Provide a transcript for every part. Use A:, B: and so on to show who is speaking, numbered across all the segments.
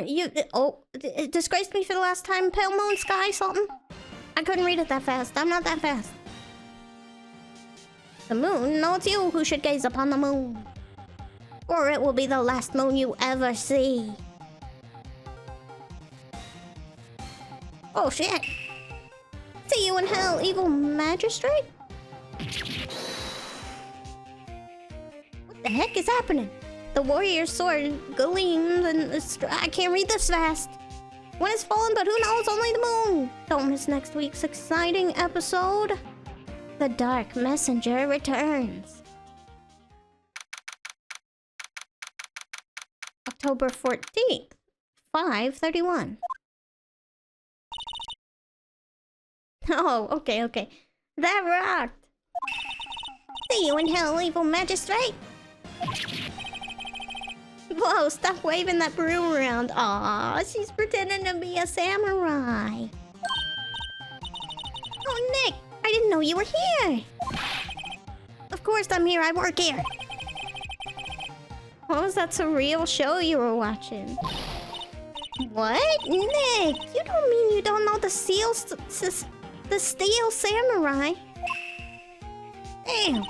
A: It disgraced me for the last time. Pale moon sky something? I couldn't read it that fast. I'm not that fast. The moon? No, it's you who should gaze upon the moon. Or it will be the last moon you ever see. Oh shit. See you in hell, evil magistrate? What the heck is happening? The warrior's sword gleams and I can't read this fast. One has fallen, but who knows? Only the moon. Don't miss next week's exciting episode. The Dark Messenger returns. October 14th, 5:31. Oh, okay. That rocked. See you in hell, evil magistrate. Whoa, stop waving that broom around. Aw, she's pretending to be a samurai. Oh, Nick, I didn't know you were here. Of course I'm here, I work here. What was that surreal show you were watching? What? Nick, you don't mean you don't know the Steel Samurai? Damn.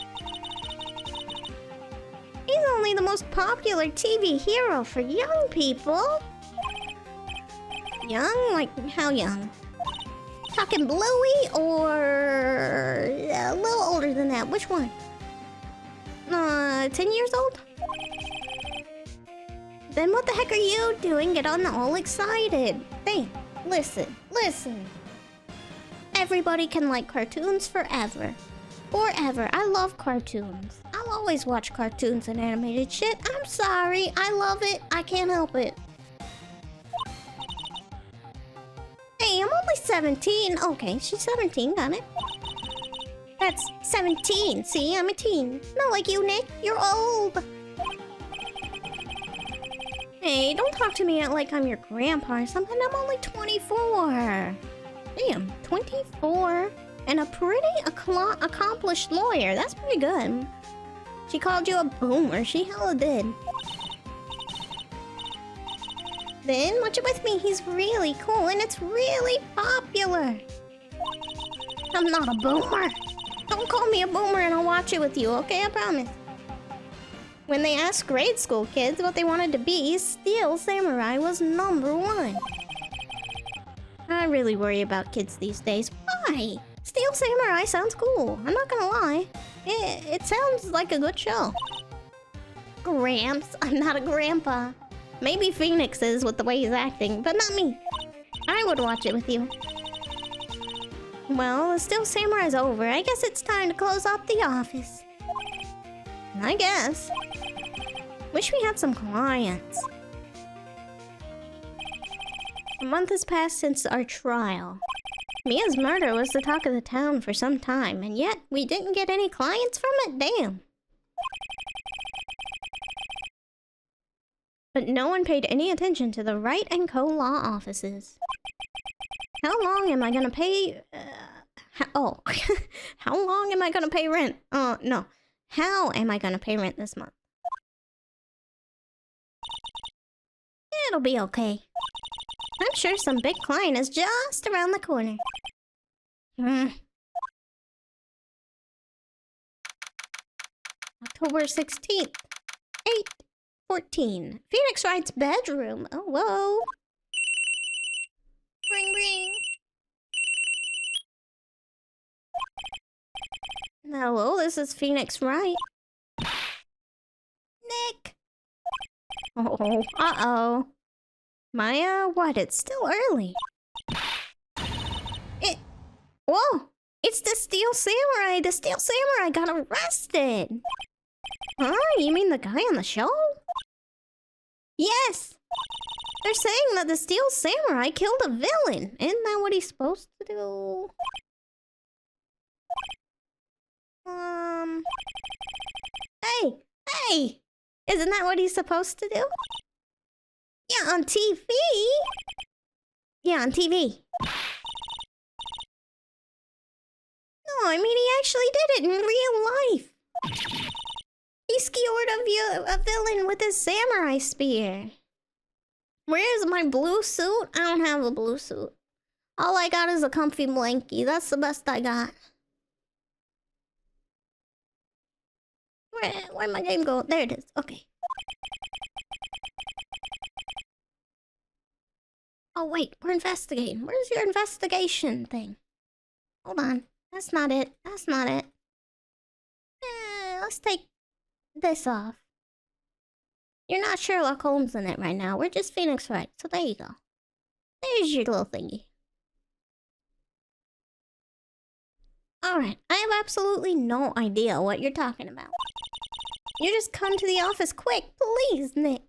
A: He's only the most popular TV hero for young people. Young? Like, how young? Talking Bluey or... a little older than that? Which one? 10 years old? Then what the heck are you doing getting all excited? Hey, listen. Everybody can like cartoons forever. Forever. I love cartoons. I'll always watch cartoons and animated shit. I'm sorry. I love it. I can't help it. Hey, I'm only 17. Okay, she's 17. Got it. That's 17. See, I'm a teen. Not like you, Nick. You're old. Hey, don't talk to me like I'm your grandpa or something. I'm only 24. Damn, 24. And a pretty accomplished lawyer. That's pretty good. She called you a boomer. She hella did. Then, watch it with me. He's really cool and it's really popular. I'm not a boomer. Don't call me a boomer and I'll watch it with you, okay? I promise. When they asked grade school kids what they wanted to be, Steel Samurai was #1. I really worry about kids these days. Why? Steel Samurai sounds cool. I'm not gonna lie. It sounds like a good show. Gramps, I'm not a grandpa. Maybe Phoenix is with the way he's acting, but not me. I would watch it with you. Well, the Steel Samurai's over. I guess it's time to close up the office. I guess. Wish we had some clients. A month has passed since our trial. Mia's murder was the talk of the town for some time, and yet we didn't get any clients from it? Damn. But no one paid any attention to the Wright & Co. law offices. How long am I gonna pay... How long am I gonna pay rent? No. How am I gonna pay rent this month? It'll be okay. I'm sure some big client is just around the corner. October 16th. 8:14. Phoenix Wright's bedroom. Oh, whoa. Ring, ring. Hello, this is Phoenix Wright. Nick! Oh, uh-oh. Maya, what? It's still early. Whoa! It's the Steel Samurai! The Steel Samurai got arrested! Huh? You mean the guy on the show? Yes! They're saying that the Steel Samurai killed a villain. Isn't that what he's supposed to do? Hey! Isn't that what he's supposed to do? Yeah, on TV. Yeah, on TV. No, I mean, he actually did it in real life. He skewered a villain with his samurai spear. Where's my blue suit? I don't have a blue suit. All I got is a comfy blankie. That's the best I got. Where'd my game go? There it is. Okay. Oh, wait. We're investigating. Where's your investigation thing? Hold on. That's not it. That's not it. Let's take this off. You're not Sherlock Holmes in it right now. We're just Phoenix Wright. So there you go. There's your little thingy. Alright, I have absolutely no idea what you're talking about. You just come to the office quick, please, Nick.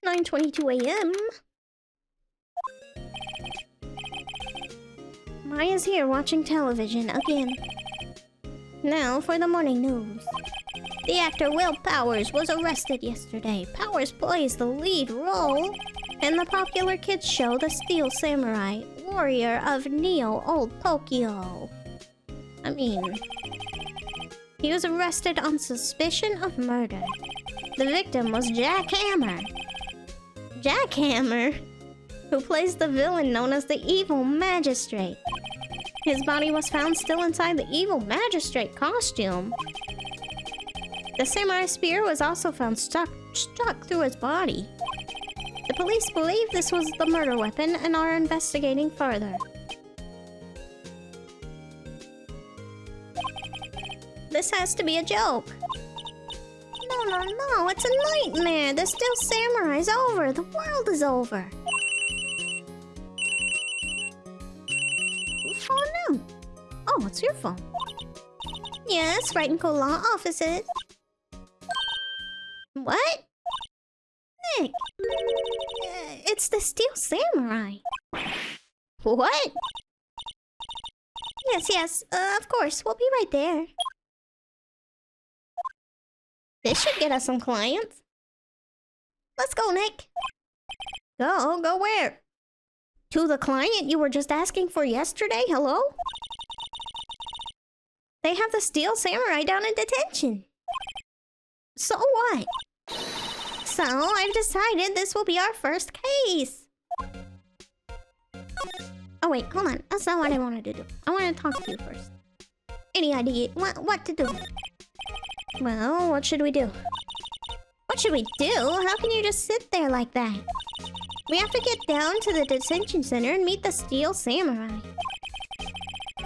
A: "9:22 a.m. Maya's here watching television again. Now for the morning news. The actor Will Powers was arrested yesterday. Powers plays the lead role in the popular kids show The Steel Samurai, Warrior of Neo Old Tokyo. He was arrested on suspicion of murder. The victim was Jack Hammer. Jack Hammer, who plays the villain known as the Evil Magistrate. His body was found still inside the Evil Magistrate costume. The samurai spear was also found stuck through his body. The police believe this was the murder weapon and are investigating further. This has to be a joke. No, it's a nightmare. The Steel Samurai's over. The world is over. Who's calling now? Oh, it's your phone. Yes, Wright and Co. Law offices. What? Nick. It's the Steel Samurai. What? Yes, of course. We'll be right there. This should get us some clients. Let's go, Nick. Go where? To the client you were just asking for yesterday? Hello? They have the Steel Samurai down in detention. So what? So I've decided this will be our first case. Oh wait, hold on. That's not what I wanted to do. I want to talk to you first. Any idea what to do? Well, what should we do? What should we do? How can you just sit there like that? We have to get down to the detention center and meet the Steel Samurai.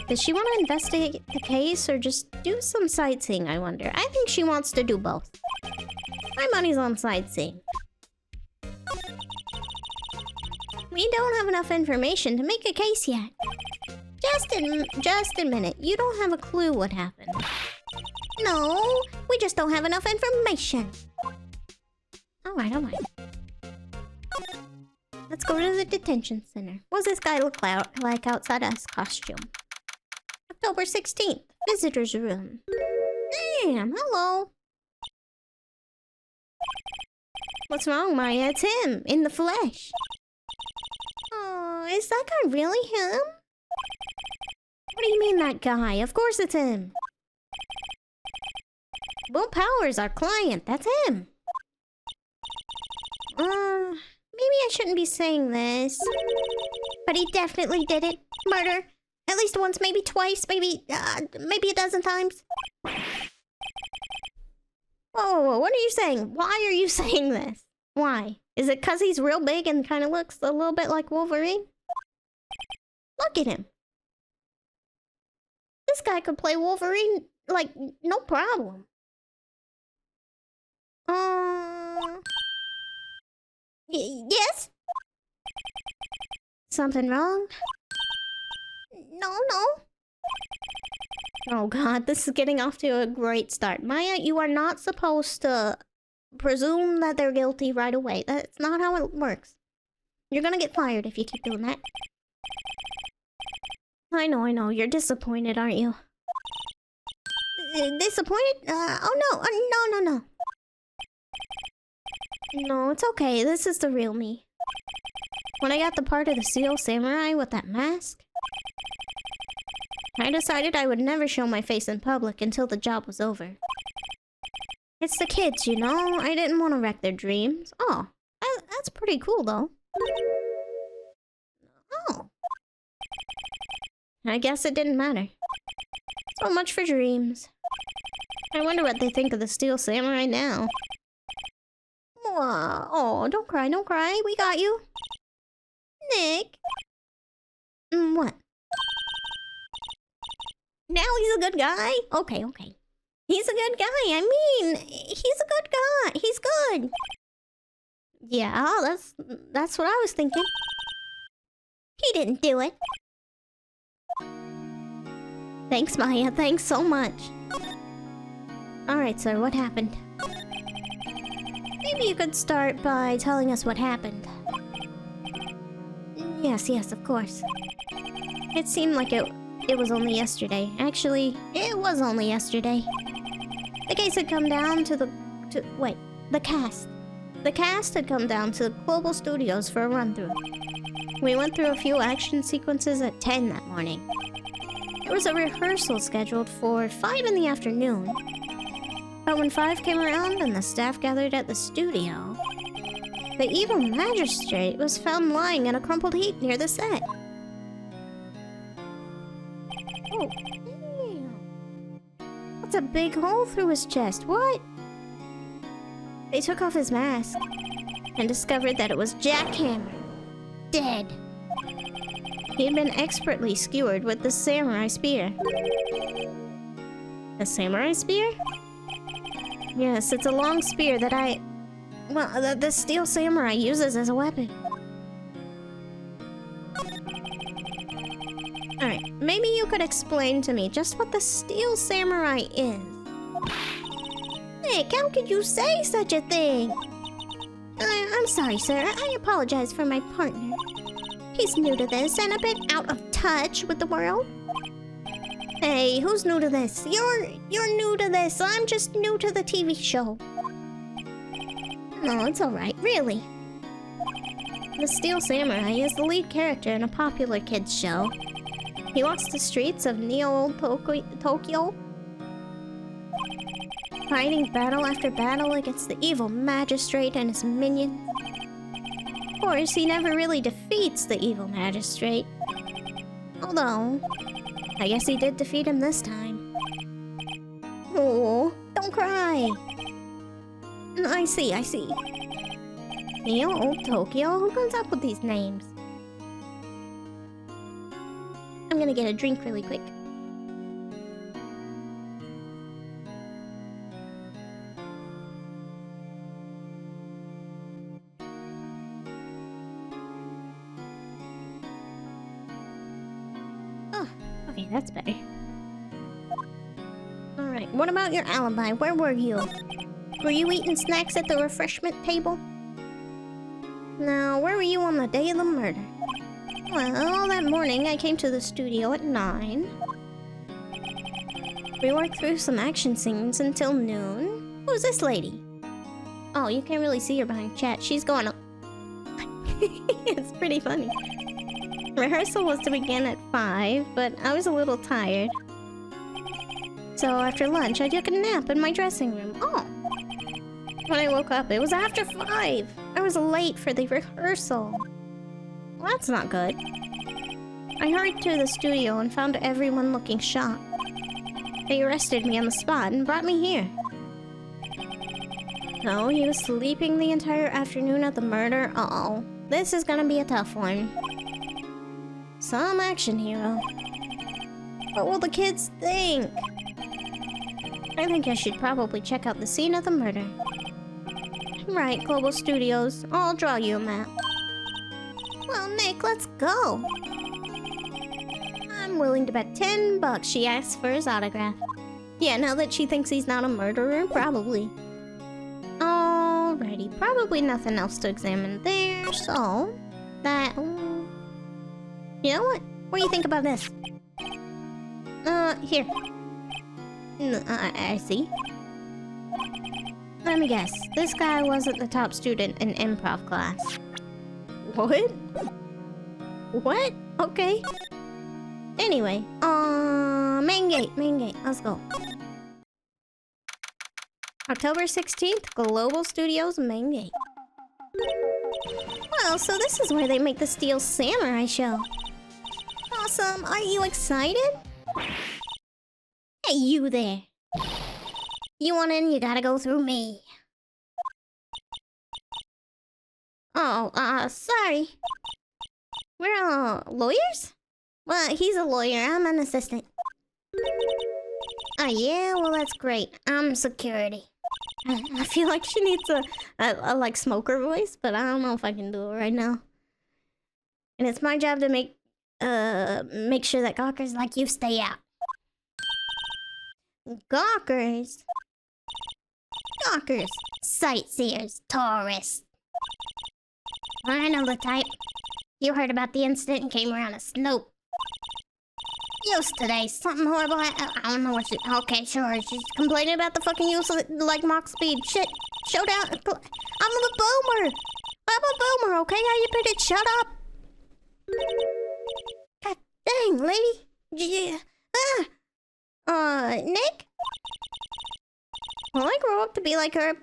A: Does she want to investigate the case or just do some sightseeing, I wonder? I think she wants to do both. My money's on sightseeing. We don't have enough information to make a case yet. Just a minute. You don't have a clue what happened. No, we just don't have enough information. Alright. Let's go to the detention center. What's this guy look like outside his costume? October 16th, visitor's room. Damn, hello. What's wrong, Maya? It's him, in the flesh. Oh, is that guy really him? What do you mean, that guy? Of course it's him. Will Powers, our client. That's him. Maybe I shouldn't be saying this. But he definitely did it. Murder. At least once, maybe twice, maybe a dozen times. Whoa, what are you saying? Why are you saying this? Why? Is it because he's real big and kind of looks a little bit like Wolverine? Look at him. This guy could play Wolverine, like, no problem. Yes? Something wrong? No. Oh god, this is getting off to a great start. Maya, you are not supposed to presume that they're guilty right away. That's not how it works. You're gonna get fired if you keep doing that. I know. You're disappointed, aren't you? Disappointed? Oh no. No, it's okay. This is the real me. When I got the part of the Steel Samurai with that mask, I decided I would never show my face in public until the job was over. It's the kids, you know? I didn't want to wreck their dreams. Oh, that's pretty cool, though. Oh. I guess it didn't matter. So much for dreams. I wonder what they think of the Steel Samurai now. Oh, don't cry, don't cry. We got you. Nick. What? Now he's a good guy? Okay, okay. He's a good guy. I mean, he's a good guy. He's good. Yeah, that's what I was thinking. He didn't do it. Thanks, Maya. Thanks so much. Alright, sir, what happened? Maybe you could start by telling us what happened. Yes, of course. It seemed like it was only yesterday. Actually, it was only yesterday. The case had come down to the cast. The cast had come down to Global Studios for a run-through. We went through a few action sequences at 10 that morning. There was a rehearsal scheduled for 5 in the afternoon. But when 5 came around and the staff gathered at the studio, the evil magistrate was found lying in a crumpled heap near the set. Oh, damn. That's a big hole through his chest. What? They took off his mask and discovered that it was Jackhammer, dead. He had been expertly skewered with the samurai spear. A samurai spear? Yes, it's a long spear that the Steel Samurai uses as a weapon. Alright, maybe you could explain to me just what the Steel Samurai is. Nick, how could you say such a thing? I'm sorry, sir. I apologize for my partner. He's new to this and a bit out of touch with the world. Hey, who's new to this? You're new to this. I'm just new to the TV show. No, it's alright. Really. The Steel Samurai is the lead character in a popular kids show. He walks the streets of Neo Tokyo, fighting battle after battle against the evil magistrate and his minions. Of course, he never really defeats the evil magistrate. Although, I guess he did defeat him this time. Oh, don't cry. I see. Neo Tokyo? Who comes up with these names? I'm gonna get a drink really quick. Oh, okay, that's better. Alright, what about your alibi? Where were you? Were you eating snacks at the refreshment table? Now, where were you on the day of the murder? Well, that morning I came to the studio at 9. We worked through some action scenes until noon. Who's this lady? Oh, you can't really see her behind chat. She's going up. It's pretty funny. Rehearsal was to begin at 5, but I was a little tired. So after lunch, I took a nap in my dressing room. Oh! When I woke up, it was after 5. I was late for the rehearsal. Well, that's not good. I hurried to the studio and found everyone looking shocked. They arrested me on the spot and brought me here. No, he was sleeping the entire afternoon at the murder. Uh-oh. This is gonna be a tough one. Some action hero. What will the kids think? I think I should probably check out the scene of the murder. Right, Global Studios. I'll draw you a map. Well, Nick, let's go. I'm willing to bet $10 she asks for his autograph. Yeah, now that she thinks he's not a murderer, probably. Alrighty, probably nothing else to examine there, so... That... You know what? What do you think about this? Here. I see. Let me guess. This guy wasn't the top student in improv class. What? What? Okay. Anyway, main gate. Let's go. October 16th, Global Studios main gate. Well, so this is where they make the Steel Samurai show. Awesome, are you excited? Hey, you there. You want in, you gotta go through me. Oh, sorry. We're all lawyers? Well, he's a lawyer, I'm an assistant. Oh yeah, well that's great. I'm security. I feel like she needs a like smoker voice, but I don't know if I can do it right now. And it's my job to make sure that gawkers like you stay out. Gawkers? Gawkers. Sightseers. Tourists. I know the type. You heard about the incident and came around to snoop. Use today. Something horrible. I don't know what she... Okay, sure. She's complaining about the fucking use of, like, Mach speed. Shit. Showdown. I'm a boomer. I'm a boomer, okay? How you put it? Shut up. God dang, lady. Yeah. Nick? Will I grow up to be like her?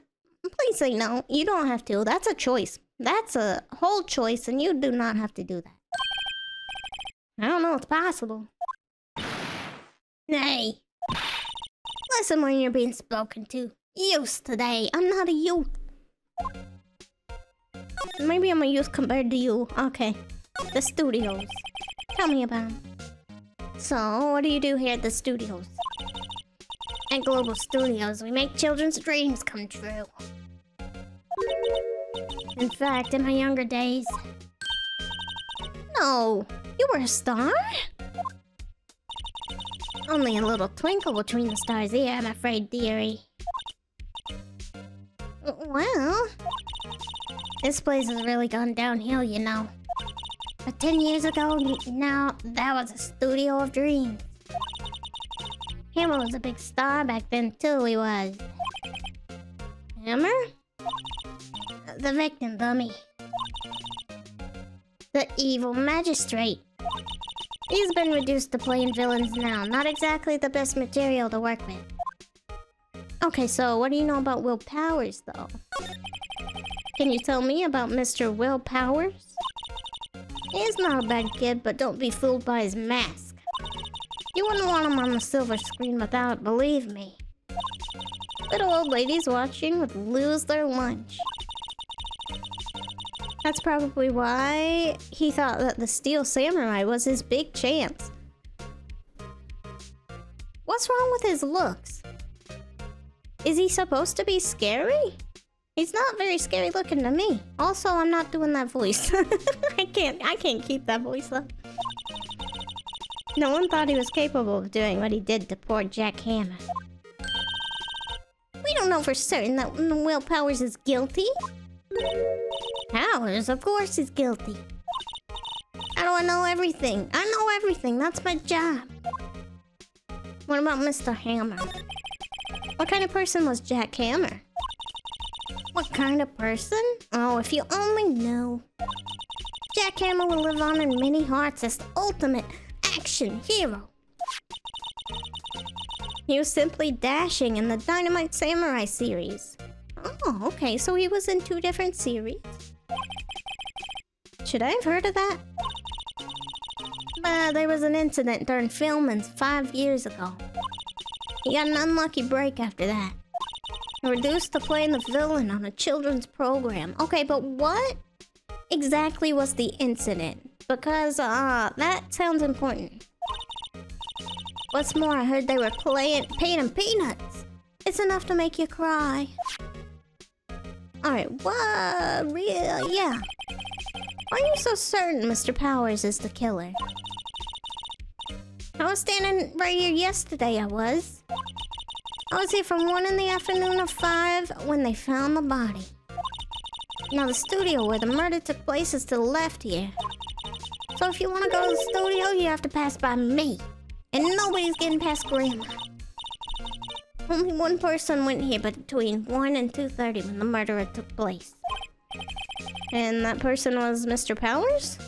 A: Please say no. You don't have to. That's a choice. That's a whole choice, and you do not have to do that. I don't know. It's possible. Nay. Listen when you're being spoken to. Youth today. I'm not a youth. Maybe I'm a youth compared to you. Okay. The studios. Tell me about them. So, what do you do here at the studios? At Global Studios, we make children's dreams come true. In fact, in my younger days... No! You were a star? Only a little twinkle between the stars here, I'm afraid, dearie. Well... This place has really gone downhill, you know. But 10 years ago, now, that was a studio of dreams. Hammer was a big star back then, too, he was. Hammer? The victim dummy. The evil magistrate. He's been reduced to playing villains now. Not exactly the best material to work with. Okay, so what do you know about Will Powers, though? Can you tell me about Mr. Will Powers? He's not a bad kid, but don't be fooled by his mask. You wouldn't want him on the silver screen without, believe me. Little old ladies watching would lose their lunch. That's probably why he thought that the Steel Samurai was his big chance. What's wrong with his looks? Is he supposed to be scary? He's not very scary looking to me. Also, I'm not doing that voice. I can't keep that voice up. No one thought he was capable of doing what he did to poor Jack Hammer. We don't know for certain that Will Powers is guilty. Powers, of course he's guilty. How do I know everything? I know everything, that's my job. What about Mr. Hammer? What kind of person was Jack Hammer? What kind of person? Oh, if you only knew. Jack Hammer will live on in many hearts as the ultimate action hero. He was simply dashing in the Dynamite Samurai series. Oh, okay, so he was in 2 different series. Should I have heard of that? There was an incident during filming 5 years ago. He got an unlucky break after that. Reduced to playing the villain on a children's program. Okay, but what exactly was the incident? Because, that sounds important. What's more, I heard they were paying him peanuts. It's enough to make you cry. Alright, what? Real? Yeah. Why are you so certain Mr. Powers is the killer? I was standing right here yesterday, I was. I was here from 1 in the afternoon to 5 when they found the body. Now the studio where the murder took place is to the left here. So if you want to go to the studio, you have to pass by me. And nobody's getting past Grandma. Only one person went here between 1 and 2:30 when the murder took place. And that person was Mr. Powers?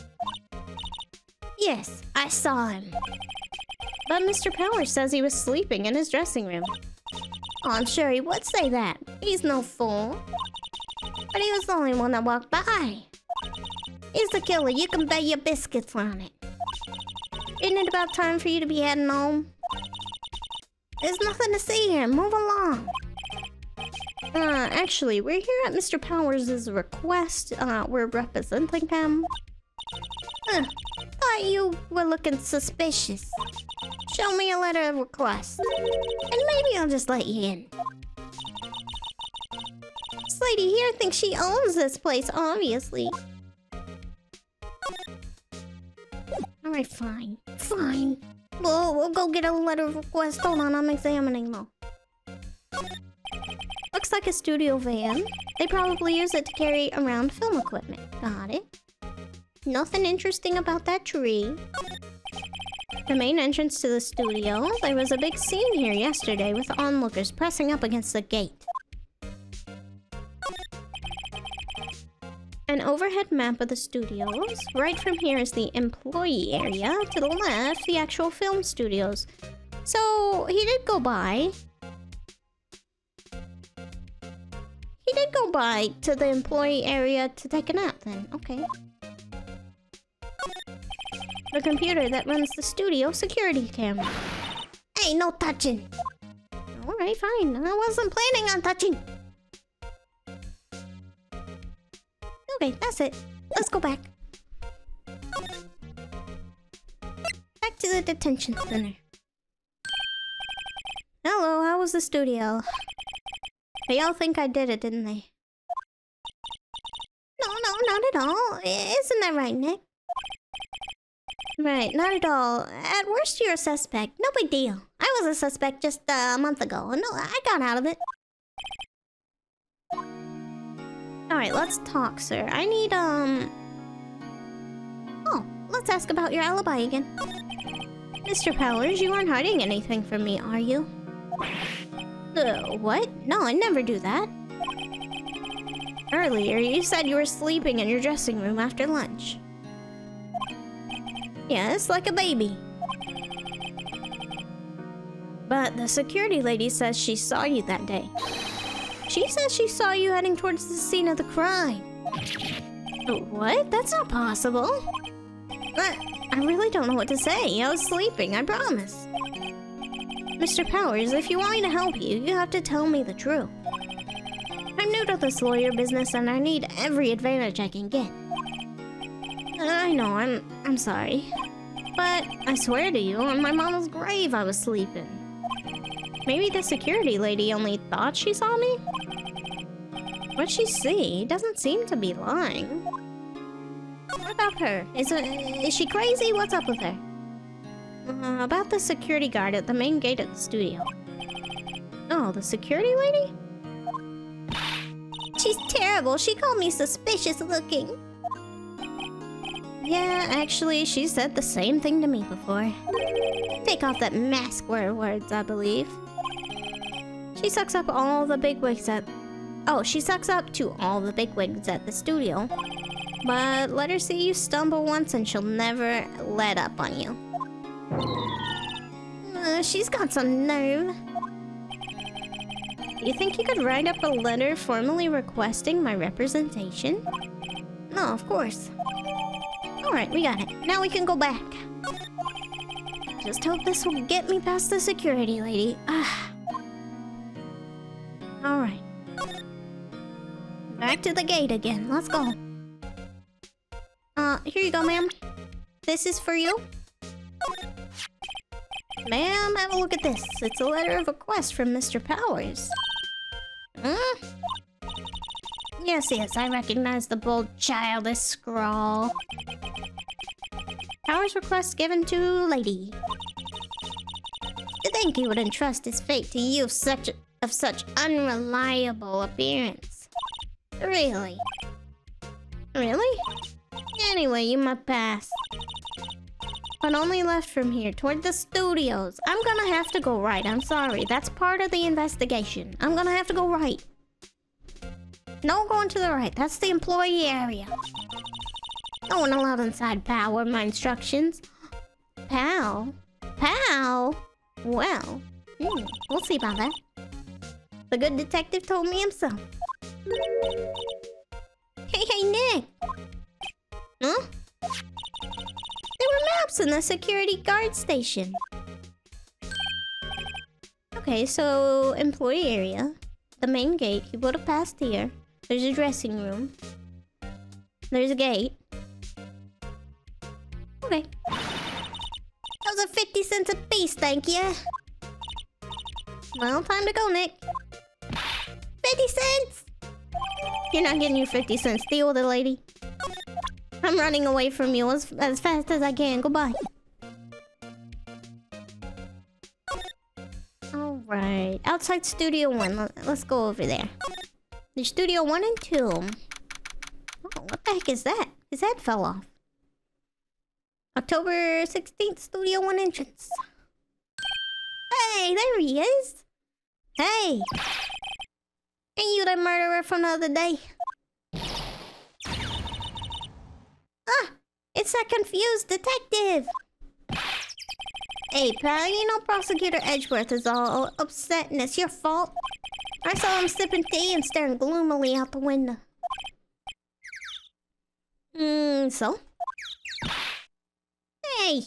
A: Yes, I saw him. But Mr. Powers says he was sleeping in his dressing room. Oh, I'm sure he would say that. He's no fool. But he was the only one that walked by. He's the killer. You can bet your biscuits on it. Isn't it about time for you to be heading home? There's nothing to see here. Move along. Actually, we're here at Mr. Powers' request. We're representing him. Thought you were looking suspicious. Show me a letter of request. And maybe I'll just let you in. This lady here thinks she owns this place, obviously. Alright, fine. Fine. We'll go get a letter of request. Hold on, I'm examining though. Looks like a studio van. They probably use it to carry around film equipment. Got it. Nothing interesting about that tree. The main entrance to the studio. There was a big scene here yesterday with onlookers pressing up against the gate. An overhead map of the studios. Right from here is the employee area. To the left, the actual film studios. So, he did go by. He did go by to the employee area to take a nap then. Okay. The computer that runs the studio security camera. Hey, no touching. Alright, fine. I wasn't planning on touching. Okay, that's it. Let's go back. Back to the detention center. Hello, how was the studio? They all think I did it, didn't they? No, not at all. Isn't that right, Nick? Right, not at all. At worst, you're a suspect. No big deal. I was a suspect just a month ago. No, I got out of it. Alright, let's talk, sir. I need, Oh, let's ask about your alibi again. Mr. Powers, you aren't hiding anything from me, are you? What? No, I never do that. Earlier, you said you were sleeping in your dressing room after lunch. Yes, like a baby. But the security lady says she saw you that day. She says she saw you heading towards the scene of the crime. What? That's not possible. I really don't know what to say. I was sleeping, I promise. Mr. Powers, if you want me to help you, you have to tell me the truth. I'm new to this lawyer business and I need every advantage I can get. I know, I'm sorry. But I swear to you, on my mama's grave I was sleeping. Maybe the security lady only thought she saw me? What'd she see? Doesn't seem to be lying. What about her? Is she crazy? What's up with her? About the security guard at the main gate of the studio. Oh, the security lady? She's terrible. She called me suspicious looking. Yeah, actually, she said the same thing to me before. Take off that mask words, I believe. She sucks up all the bigwigs at... Oh, she sucks up to all the bigwigs at the studio. But let her see you stumble once and she'll never let up on you. She's got some nerve. You think you could write up a letter formally requesting my representation? No, of course. Alright, we got it. Now we can go back. Just hope this will get me past the security lady. Alright. Back to the gate again. Let's go. Here you go, ma'am. This is for you. Ma'am, have a look at this. It's a letter of request from Mr. Powers. Yes, I recognize the bold, childish scrawl. Powers request given to lady. To think he would entrust his fate to you of such unreliable appearance. Really? Really? Anyway, you must pass. But only left from here, toward the studios. I'm gonna have to go right, I'm sorry. That's part of the investigation. I'm gonna have to go right. No going to the right, that's the employee area. No one allowed inside, pal, were my instructions. Pal? Pal? Well, we'll see about that. The good detective told me himself. Hey, Nick! Huh? There were maps in the security guard station. Okay, so employee area. The main gate. You would have passed here. There's a dressing room. There's a gate. Okay. Those are 50 cents a piece, thank you. Well, time to go, Nick. 50 cents! You're not getting your 50 cents. Deal with it, lady. I'm running away from you as fast as I can. Goodbye. Alright. Outside Studio 1. Let's go over there. There's Studio 1 and 2. Oh, what the heck is that? His head fell off. October 16th, Studio 1 entrance. Hey, there he is. Hey. Ain't you the murderer from the other day? Ah, it's that confused detective. Hey, pal, you know Prosecutor Edgeworth is all upset and it's your fault. I saw him sipping tea and staring gloomily out the window. So? Hey!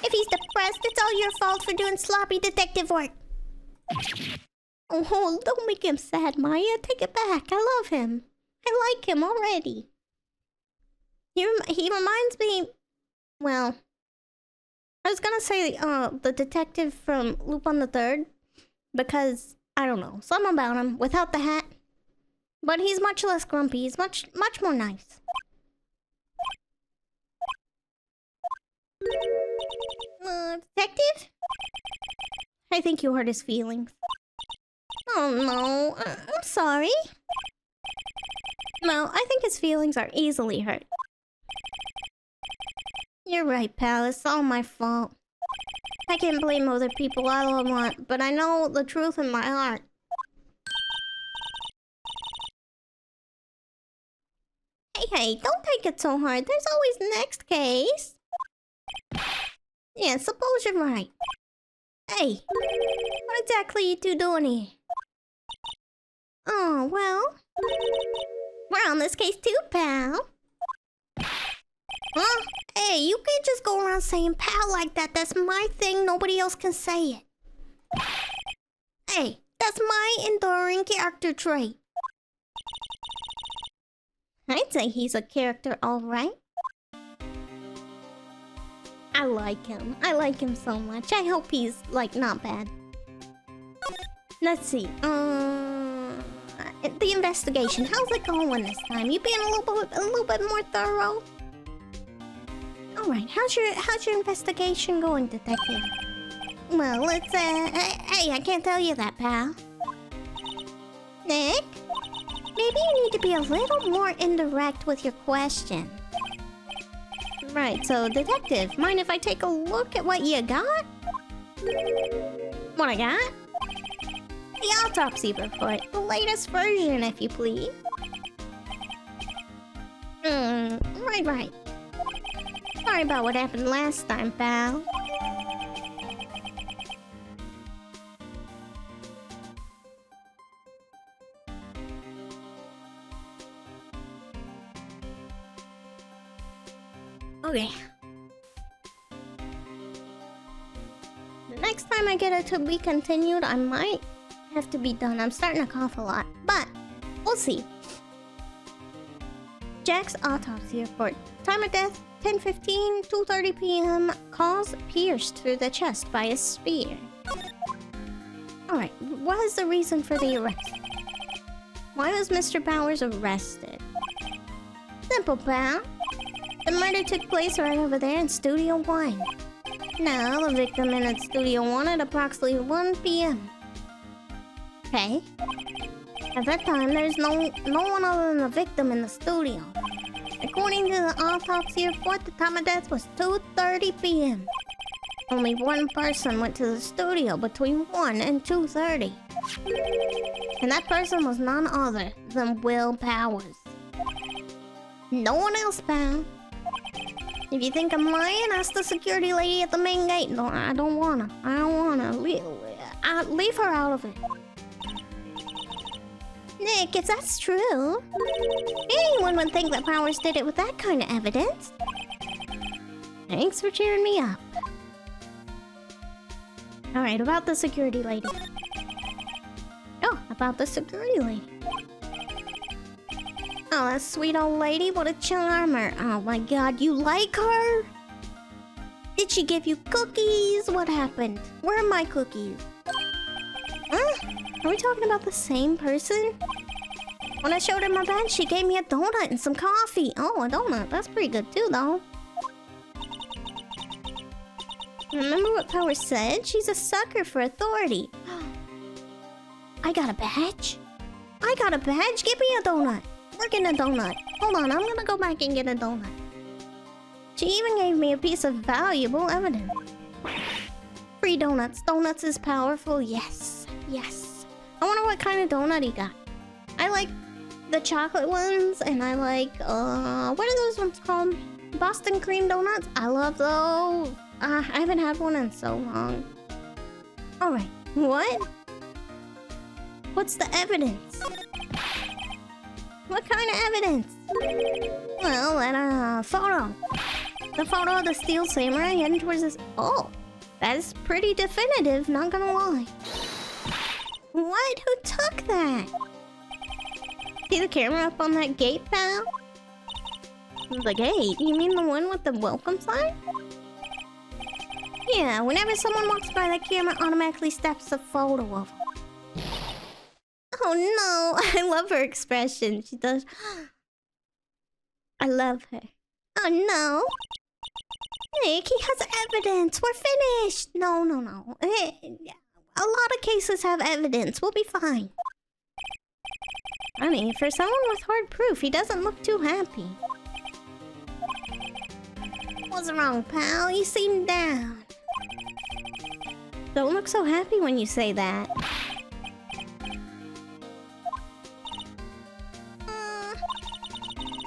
A: If he's depressed, it's all your fault for doing sloppy detective work. Oh, don't make him sad, Maya. Take it back. I love him. I like him already. He reminds me... Well... I was gonna say, the detective from Lupin the Third. Because, I don't know, something about him without the hat. But he's much less grumpy. He's much more nice. Detective? I think you hurt his feelings. Oh no, I'm sorry. No, I think his feelings are easily hurt. You're right, pal. It's all my fault. I can blame other people all I want, but I know the truth in my heart. Hey, don't take it so hard. There's always the next case. Yeah, suppose you're right. Hey, what exactly are you two doing here? Oh, well... We're on this case too, pal. Huh? Hey, you can't just go around saying pal like that. That's my thing. Nobody else can say it. Hey, that's my enduring character trait. I'd say he's a character, alright. I like him. I like him so much. I hope he's, like, not bad. Let's see. The investigation. How's it going this time? You being a little bit more thorough? Alright, how's your investigation going, detective? Well, it's, hey, I can't tell you that, pal. Nick? Maybe you need to be a little more indirect with your question. Right, so, detective, mind if I take a look at what you got? What I got? The autopsy report. The latest version, if you please. Right. Sorry about what happened last time, pal. Okay. The next time I get it to be continued, I might have to be done. I'm starting to cough a lot, but we'll see. Jack's autopsy report. Time of death, 10:15, 2:30 p.m. Cause pierced through the chest by a spear. Alright, what is the reason for the arrest? Why was Mr. Powers arrested? Simple, pal. The murder took place right over there in Studio 1. Now, the victim entered Studio 1 at approximately 1 p.m. Okay. At that time, there's no one other than the victim in the studio. According to the autopsy report, the time of death was 2:30 p.m. Only one person went to the studio between 1 and 2:30. And that person was none other than Will Powers. No one else, pal. If you think I'm lying, ask the security lady at the main gate. No, I don't wanna. Leave her out of it. Nick, if that's true, anyone would think that Powers did it with that kind of evidence. Thanks for cheering me up. Alright, about the security lady. Oh, about the security lady. Oh, that sweet old lady, what a charmer. Oh my god, you like her? Did she give you cookies? What happened? Where are my cookies? Huh? Are we talking about the same person? When I showed her my bed, she gave me a donut and some coffee. Oh, a donut. That's pretty good too, though. Remember what Power said? She's a sucker for authority. I got a badge? I got a badge? Give me a donut. We're getting a donut. Hold on, I'm gonna go back and get a donut. She even gave me a piece of valuable evidence. Free donuts. Donuts is powerful. Yes. Yes. I wonder what kind of donut he got. I like the chocolate ones, and I like, what are those ones called? Boston cream donuts? I love those. I haven't had one in so long. Alright. What? What's the evidence? What kind of evidence? Well, that, photo. The photo of the Steel Samurai heading towards this... Oh! That is pretty definitive, not gonna lie. What? Who took that? See the camera up on that gate, pal? The gate? You mean the one with the welcome sign? Yeah, whenever someone walks by, that camera automatically snaps a photo of them. Oh no, I love her expression. She does... I love her. Oh no. Nick, he has evidence. We're finished. No. A lot of cases have evidence. We'll be fine. Honey, for someone with hard proof, he doesn't look too happy. What's wrong, pal? You seem down. Don't look so happy when you say that.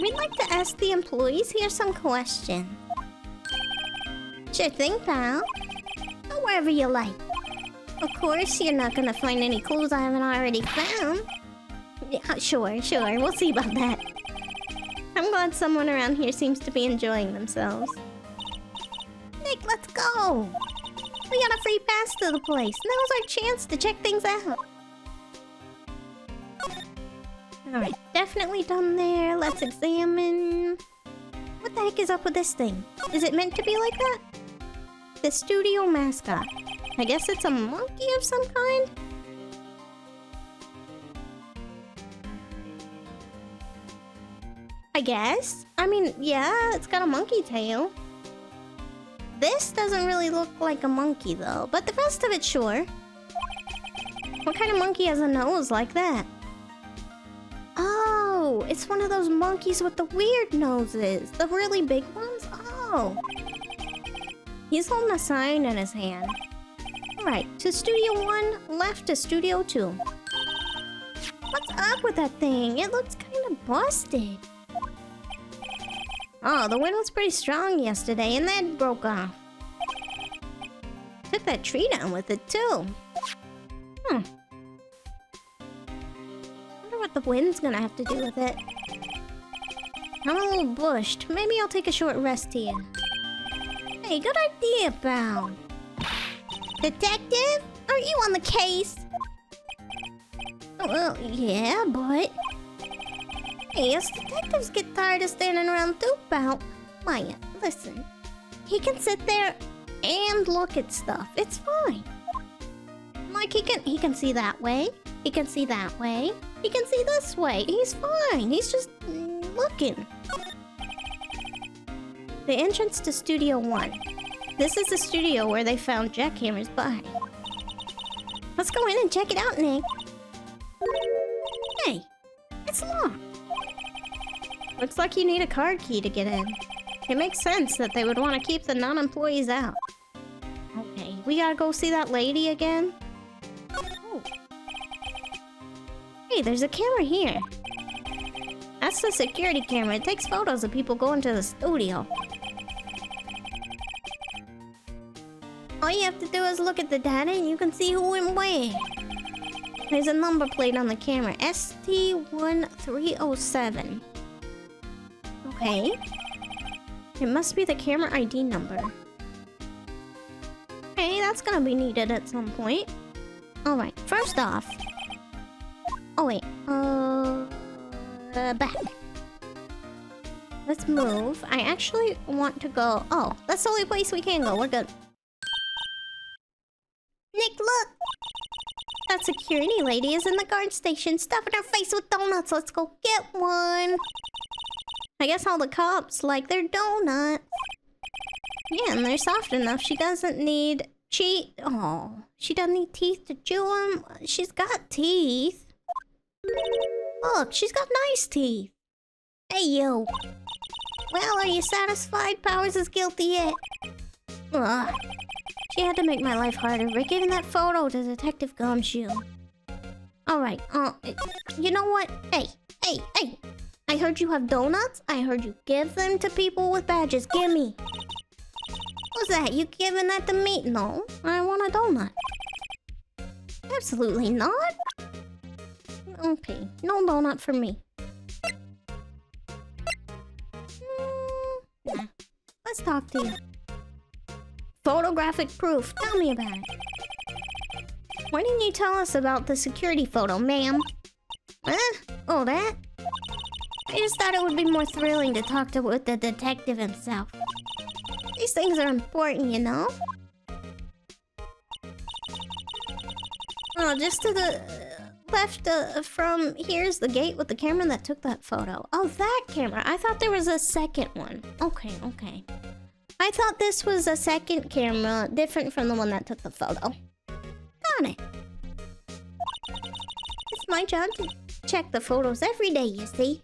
A: We'd like to ask the employees here some questions. Sure thing, pal. Go wherever you like. Of course, you're not gonna find any clues I haven't already found. Yeah, sure. We'll see about that. I'm glad someone around here seems to be enjoying themselves. Nick, let's go! We got a free pass to the place. Now's our chance to check things out. Alright, definitely done there. Let's examine... What the heck is up with this thing? Is it meant to be like that? The studio mascot. I guess it's a monkey of some kind? I guess. I mean, yeah, it's got a monkey tail. This doesn't really look like a monkey, though. But the rest of it, sure. What kind of monkey has a nose like that? Oh, it's one of those monkeys with the weird noses. The really big ones? Oh. He's holding a sign in his hand. Alright, to Studio 1, left to Studio 2. What's up with that thing? It looks kind of busted. Oh, the wind was pretty strong yesterday and that broke off. Took that tree down with it too. Wonder what the wind's gonna have to do with it. I'm a little bushed. Maybe I'll take a short rest here. Hey, good idea, pal. Detective? Are you on the case? Well, yeah, but... Hey, us detectives get tired of standing around too, pal. Maya, listen. He can sit there and look at stuff. It's fine. Like, he can see that way. He can see that way. He can see this way. He's fine. He's just looking. The entrance to Studio 1. This is the studio where they found Jackhammer's body. Let's go in and check it out, Nick. Hey, it's locked. Looks like you need a card key to get in. It makes sense that they would want to keep the non-employees out. Okay, we gotta go see that lady again. Oh. Hey, there's a camera here. That's the security camera. It takes photos of people going to the studio. All you have to do is look at the data and you can see who went where. There's a number plate on the camera. ST1307. Okay. It must be the camera ID number. Okay, that's gonna be needed at some point. Alright, first off... Oh wait, back. Let's move. I actually want to go... Oh, that's the only place we can go. We're good. Nick, look! That security lady is in the guard station, stuffing her face with donuts. Let's go get one. I guess all the cops like their donuts. Yeah, and they're soft enough. She doesn't need... She doesn't need teeth to chew them. She's got teeth. Look, she's got nice teeth. Hey, yo. Well, are you satisfied? Powers is guilty yet. Ugh. She had to make my life harder by giving that photo to Detective Gumshoe. Alright, you know what? Hey. I heard you have donuts. I heard you give them to people with badges. Gimme. What's that? You giving that to me? No, I want a donut. Absolutely not. Okay, no donut for me. Nah. Let's talk to you. Photographic proof. Tell me about it. Why didn't you tell us about the security photo, ma'am? Huh? Oh, that? I just thought it would be more thrilling to talk to with the detective himself. These things are important, you know? Oh, just to the left from... Here's the gate with the camera that took that photo. Oh, that camera. I thought there was a second one. Okay. I thought this was a second camera, different from the one that took the photo. Got it. It's my job to check the photos every day, you see.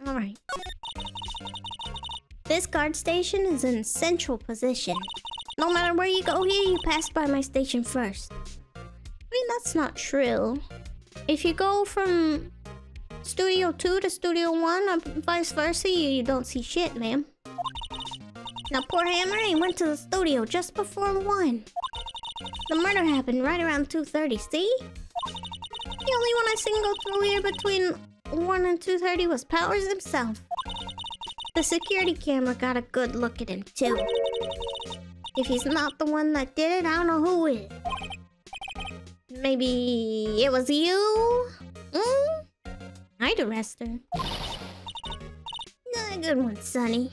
A: Alright. This guard station is in central position. No matter where you go here, you pass by my station first. I mean, that's not true. If you go from Studio 2 to Studio 1 or vice versa, you don't see shit, ma'am. Now, poor Hammer, he went to the studio just before 1. The murder happened right around 2:30, see? The only one I seen go through here between 1 and 2:30 was Powers himself. The security camera got a good look at him, too. If he's not the one that did it, I don't know who is. Maybe it was you? I'd arrest her. Good one, Sonny.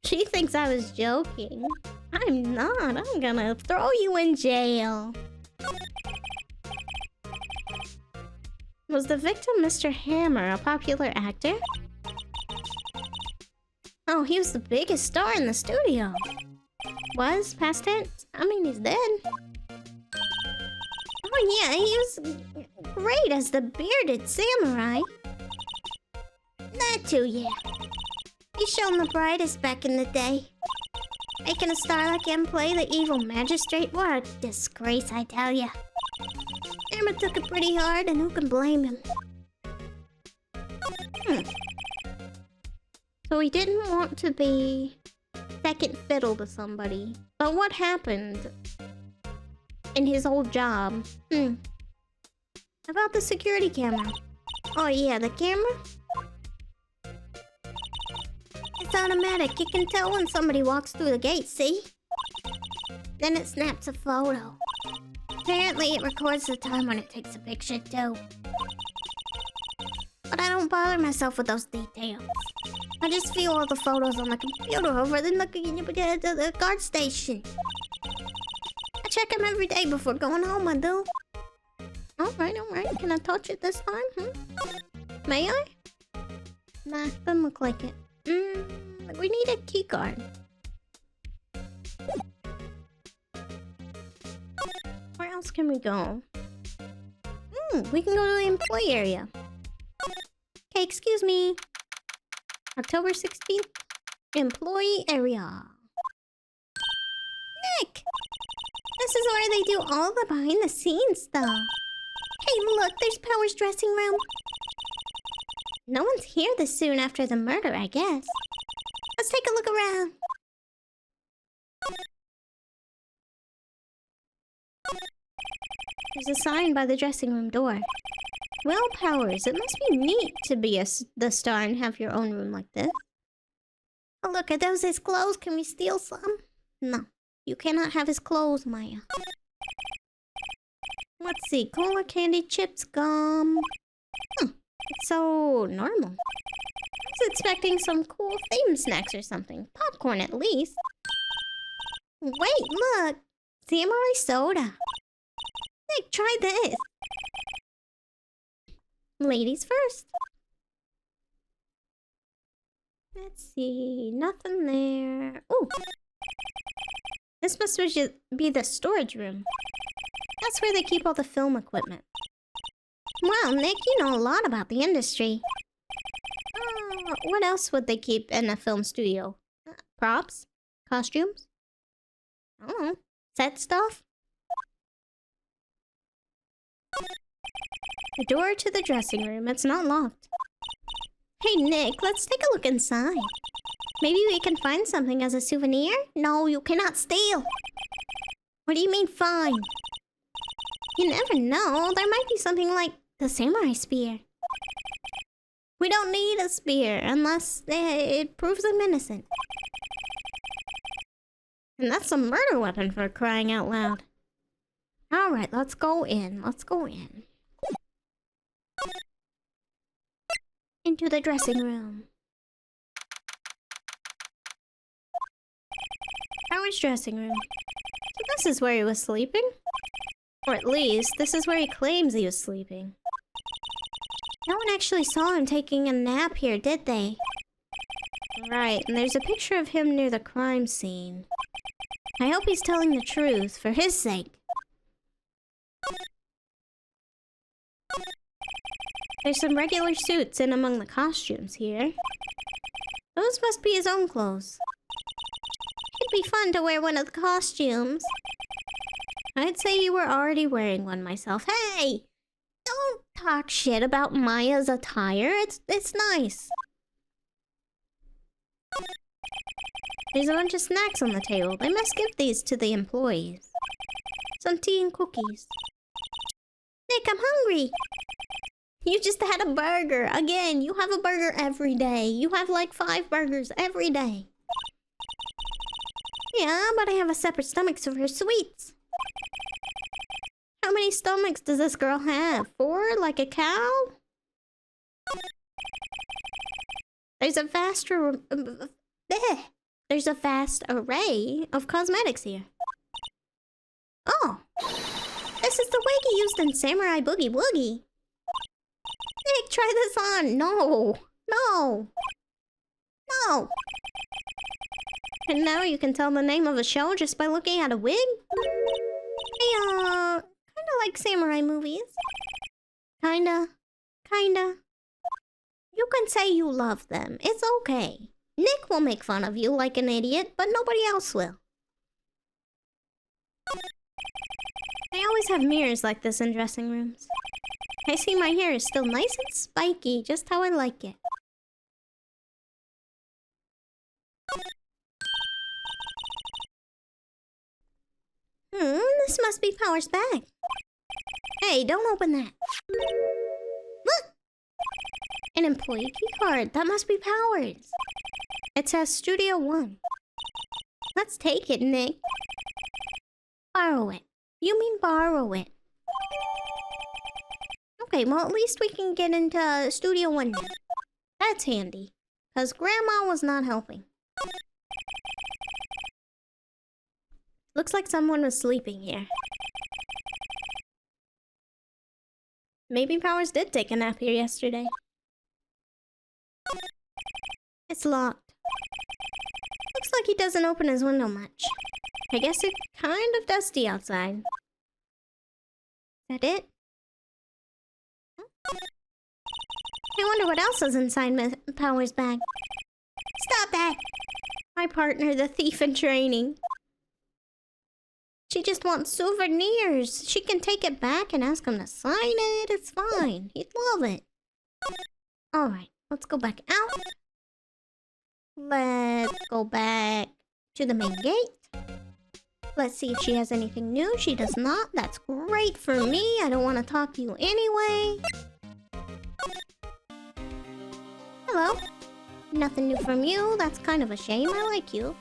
A: She thinks I was joking. I'm not. I'm gonna throw you in jail. Was the victim Mr. Hammer a popular actor? Oh, he was the biggest star in the studio. Was? Past tense? I mean, he's dead. Oh yeah, he was great as the bearded samurai. That too, yeah. He shone the brightest back in the day. Making a star like him play the evil magistrate? What a disgrace, I tell ya. Hammer took it pretty hard, and who can blame him? So he didn't want to be second fiddle to somebody. But what happened in his old job? About the security camera. Oh yeah, the camera? It's automatic. You can tell when somebody walks through the gate, see? Then it snaps a photo. Apparently it records the time when it takes a picture too. But I don't bother myself with those details. I just view all the photos on the computer over the guard station. I check them every day before going home, I do. Alright. Can I touch it this time? May I? Nah, doesn't look like it. We need a keycard. Where else can we go? We can go to the employee area. Okay, excuse me. October 16th, employee area. Nick! This is where they do all the behind the scenes stuff. Hey, look, there's Power's dressing room. No one's here this soon after the murder, I guess. Let's take a look around. There's a sign by the dressing room door. Well, Powers, it must be neat to be the star and have your own room like this. Oh, look, are those his clothes? Can we steal some? No, you cannot have his clothes, Maya. Let's see, cola, candy, chips, gum. It's so normal. I was expecting some cool theme snacks or something. Popcorn, at least. Wait, look! Samurai soda. Nick, try this. Ladies first. Let's see. Nothing there. Ooh. This must be the storage room. That's where they keep all the film equipment. Wow, Nick, you know a lot about the industry. What else would they keep in a film studio? Props? Costumes? I don't know. Set stuff? The door to the dressing room. It's not locked. Hey, Nick, let's take a look inside. Maybe we can find something as a souvenir? No, you cannot steal. What do you mean, fine? You never know. There might be something like the samurai spear. We don't need a spear unless it proves I'm innocent. And that's a murder weapon for crying out loud. Alright, let's go in. Let's go in. Into the dressing room. Howard's dressing room. So this is where he was sleeping? Or at least, this is where he claims he was sleeping. No one actually saw him taking a nap here, did they? Right, and there's a picture of him near the crime scene. I hope he's telling the truth, for his sake. There's some regular suits in among the costumes here. Those must be his own clothes. It'd be fun to wear one of the costumes. I'd say you were already wearing one myself. Hey! Don't talk shit about Maya's attire. It's nice. There's a bunch of snacks on the table. They must give these to the employees. Some tea and cookies. Nick, I'm hungry. You just had a burger. Again, you have a burger every day. You have like 5 burgers every day. Yeah, but I have a separate stomach for sweets. How many stomachs does this girl have? 4? Like a cow? There's a vast array of cosmetics here. Oh! This is the wig he used in Samurai Boogie Woogie. Nick, try this on! No! No! No! And now you can tell the name of a show just by looking at a wig? I, kinda like samurai movies. Kinda. You can say you love them. It's okay. Nick will make fun of you like an idiot, but nobody else will. They always have mirrors like this in dressing rooms. I see my hair is still nice and spiky, just how I like it. This must be Power's bag. Hey, don't open that. Look! An employee key card. That must be Power's. It says Studio 1. Let's take it, Nick. Borrow it. You mean borrow it. Okay, well at least we can get into Studio 1 now. That's handy. Because Grandma was not helping. Looks like someone was sleeping here. Maybe Powers did take a nap here yesterday. It's locked. Looks like he doesn't open his window much. I guess it's kind of dusty outside. Is that it? I wonder what else is inside Power's bag. Stop that! My partner, the thief in training. She just wants souvenirs. She can take it back and ask him to sign it. It's fine. He'd love it. Alright, let's go back out. Let's go back to the main gate. Let's see if she has anything new. She does not. That's great for me. I don't want to talk to you anyway. Hello. Nothing new from you. That's kind of a shame. I like you.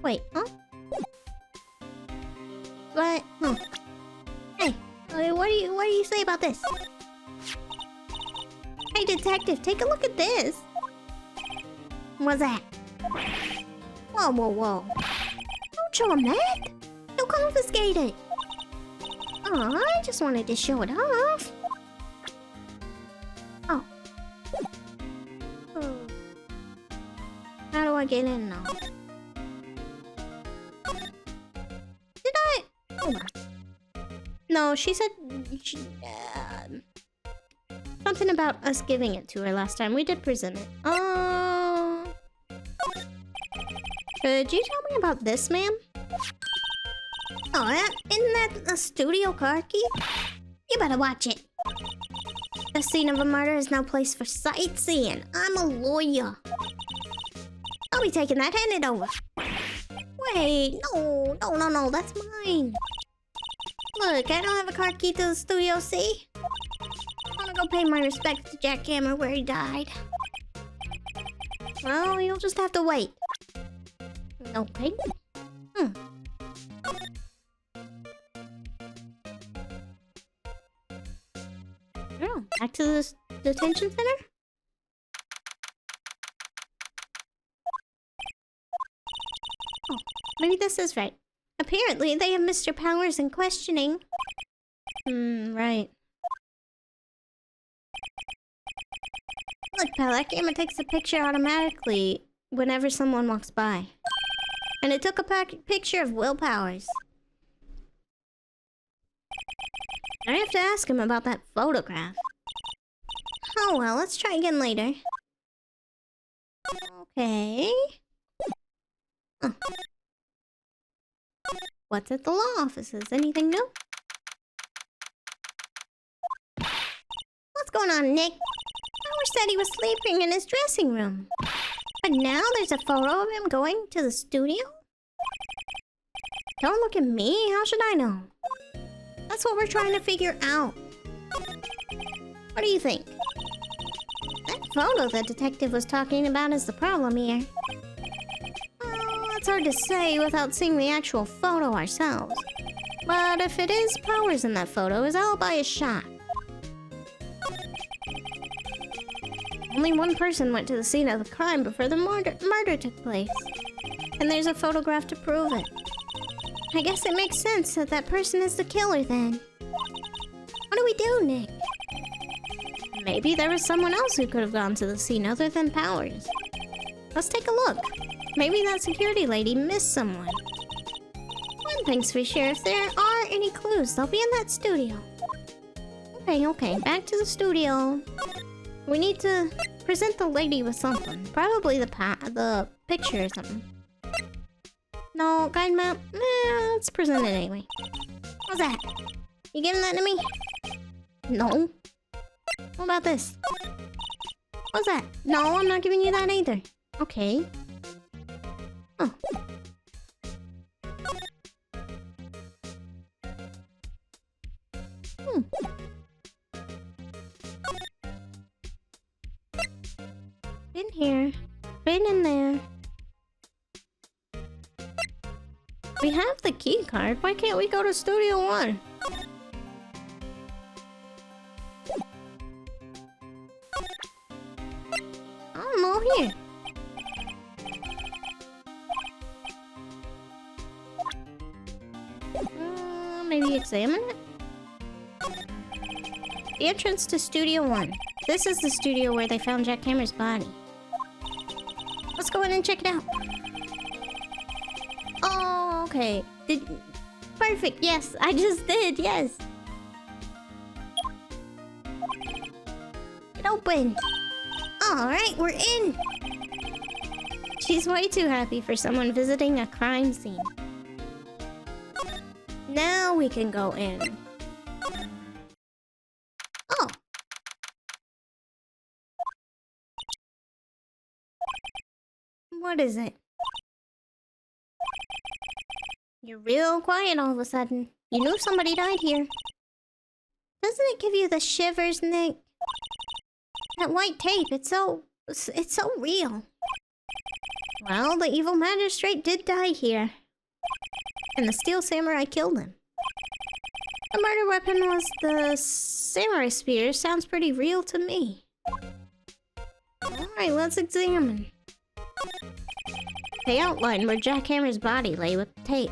A: Wait, huh? What? Huh. Hey, what do you say about this? Hey, detective, take a look at this. What's that? Whoa, whoa, whoa. Don't show him that. He'll confiscate it. Aw, I just wanted to show it off. Oh. How do I get in now? Did I? Hold on. No, she said... something about us giving it to her last time. We did present it. Could you tell me about this, ma'am? Oh, isn't that a studio car key? You better watch it. The scene of a murder is no place for sightseeing. I'm a lawyer. I'll be taking that. Hand it over. Wait, no, that's mine. Look, I don't have a car key to the studio, see? I wanna go pay my respects to Jack Hammer where he died. Well, you'll just have to wait. Okay. Oh, back to the detention center? Oh, maybe this is right. Apparently, they have Mr. Powers in questioning. Right. Look, pal, that camera takes a picture automatically whenever someone walks by. And it took a picture of Will Powers. I have to ask him about that photograph. Oh well, let's try again later. Okay. Oh. What's at the law offices? Anything new? What's going on, Nick? Powers said he was sleeping in his dressing room. But now there's a photo of him going to the studio? Don't look at me. How should I know? That's what we're trying to figure out. What do you think? That photo the detective was talking about is the problem here. Well, it's hard to say without seeing the actual photo ourselves. But if it is Powers in that photo, his alibi is shot. Only one person went to the scene of the crime before the murder took place. And there's a photograph to prove it. I guess it makes sense that that person is the killer then. What do we do, Nick? Maybe there was someone else who could have gone to the scene other than Powers. Let's take a look. Maybe that security lady missed someone. One thing's for sure, if there are any clues, they'll be in that studio. Okay, back to the studio. We need to present the lady with something. Probably the picture or something. No, guide map? Let's present it anyway. What's that? You giving that to me? No. What about this? What's that? No, I'm not giving you that either. Okay. Oh. Been here. Been in there. We have the key card. Why can't we go to Studio 1? I don't know here. Maybe examine it? The entrance to Studio 1. This is the studio where they found Jack Hammer's body. Let's go in and check it out. Oh, okay. Perfect, yes. I just did, yes. It opened. Alright, we're in. She's way too happy for someone visiting a crime scene. Now we can go in. Oh. What is it? You're real quiet all of a sudden. You knew somebody died here. Doesn't it give you the shivers, Nick? That white tape, it's so real. Well, the evil magistrate did die here. And the steel samurai killed him. The murder weapon was the samurai spear. Sounds pretty real to me. Alright, let's examine. They outlined where Jackhammer's body lay with the tape.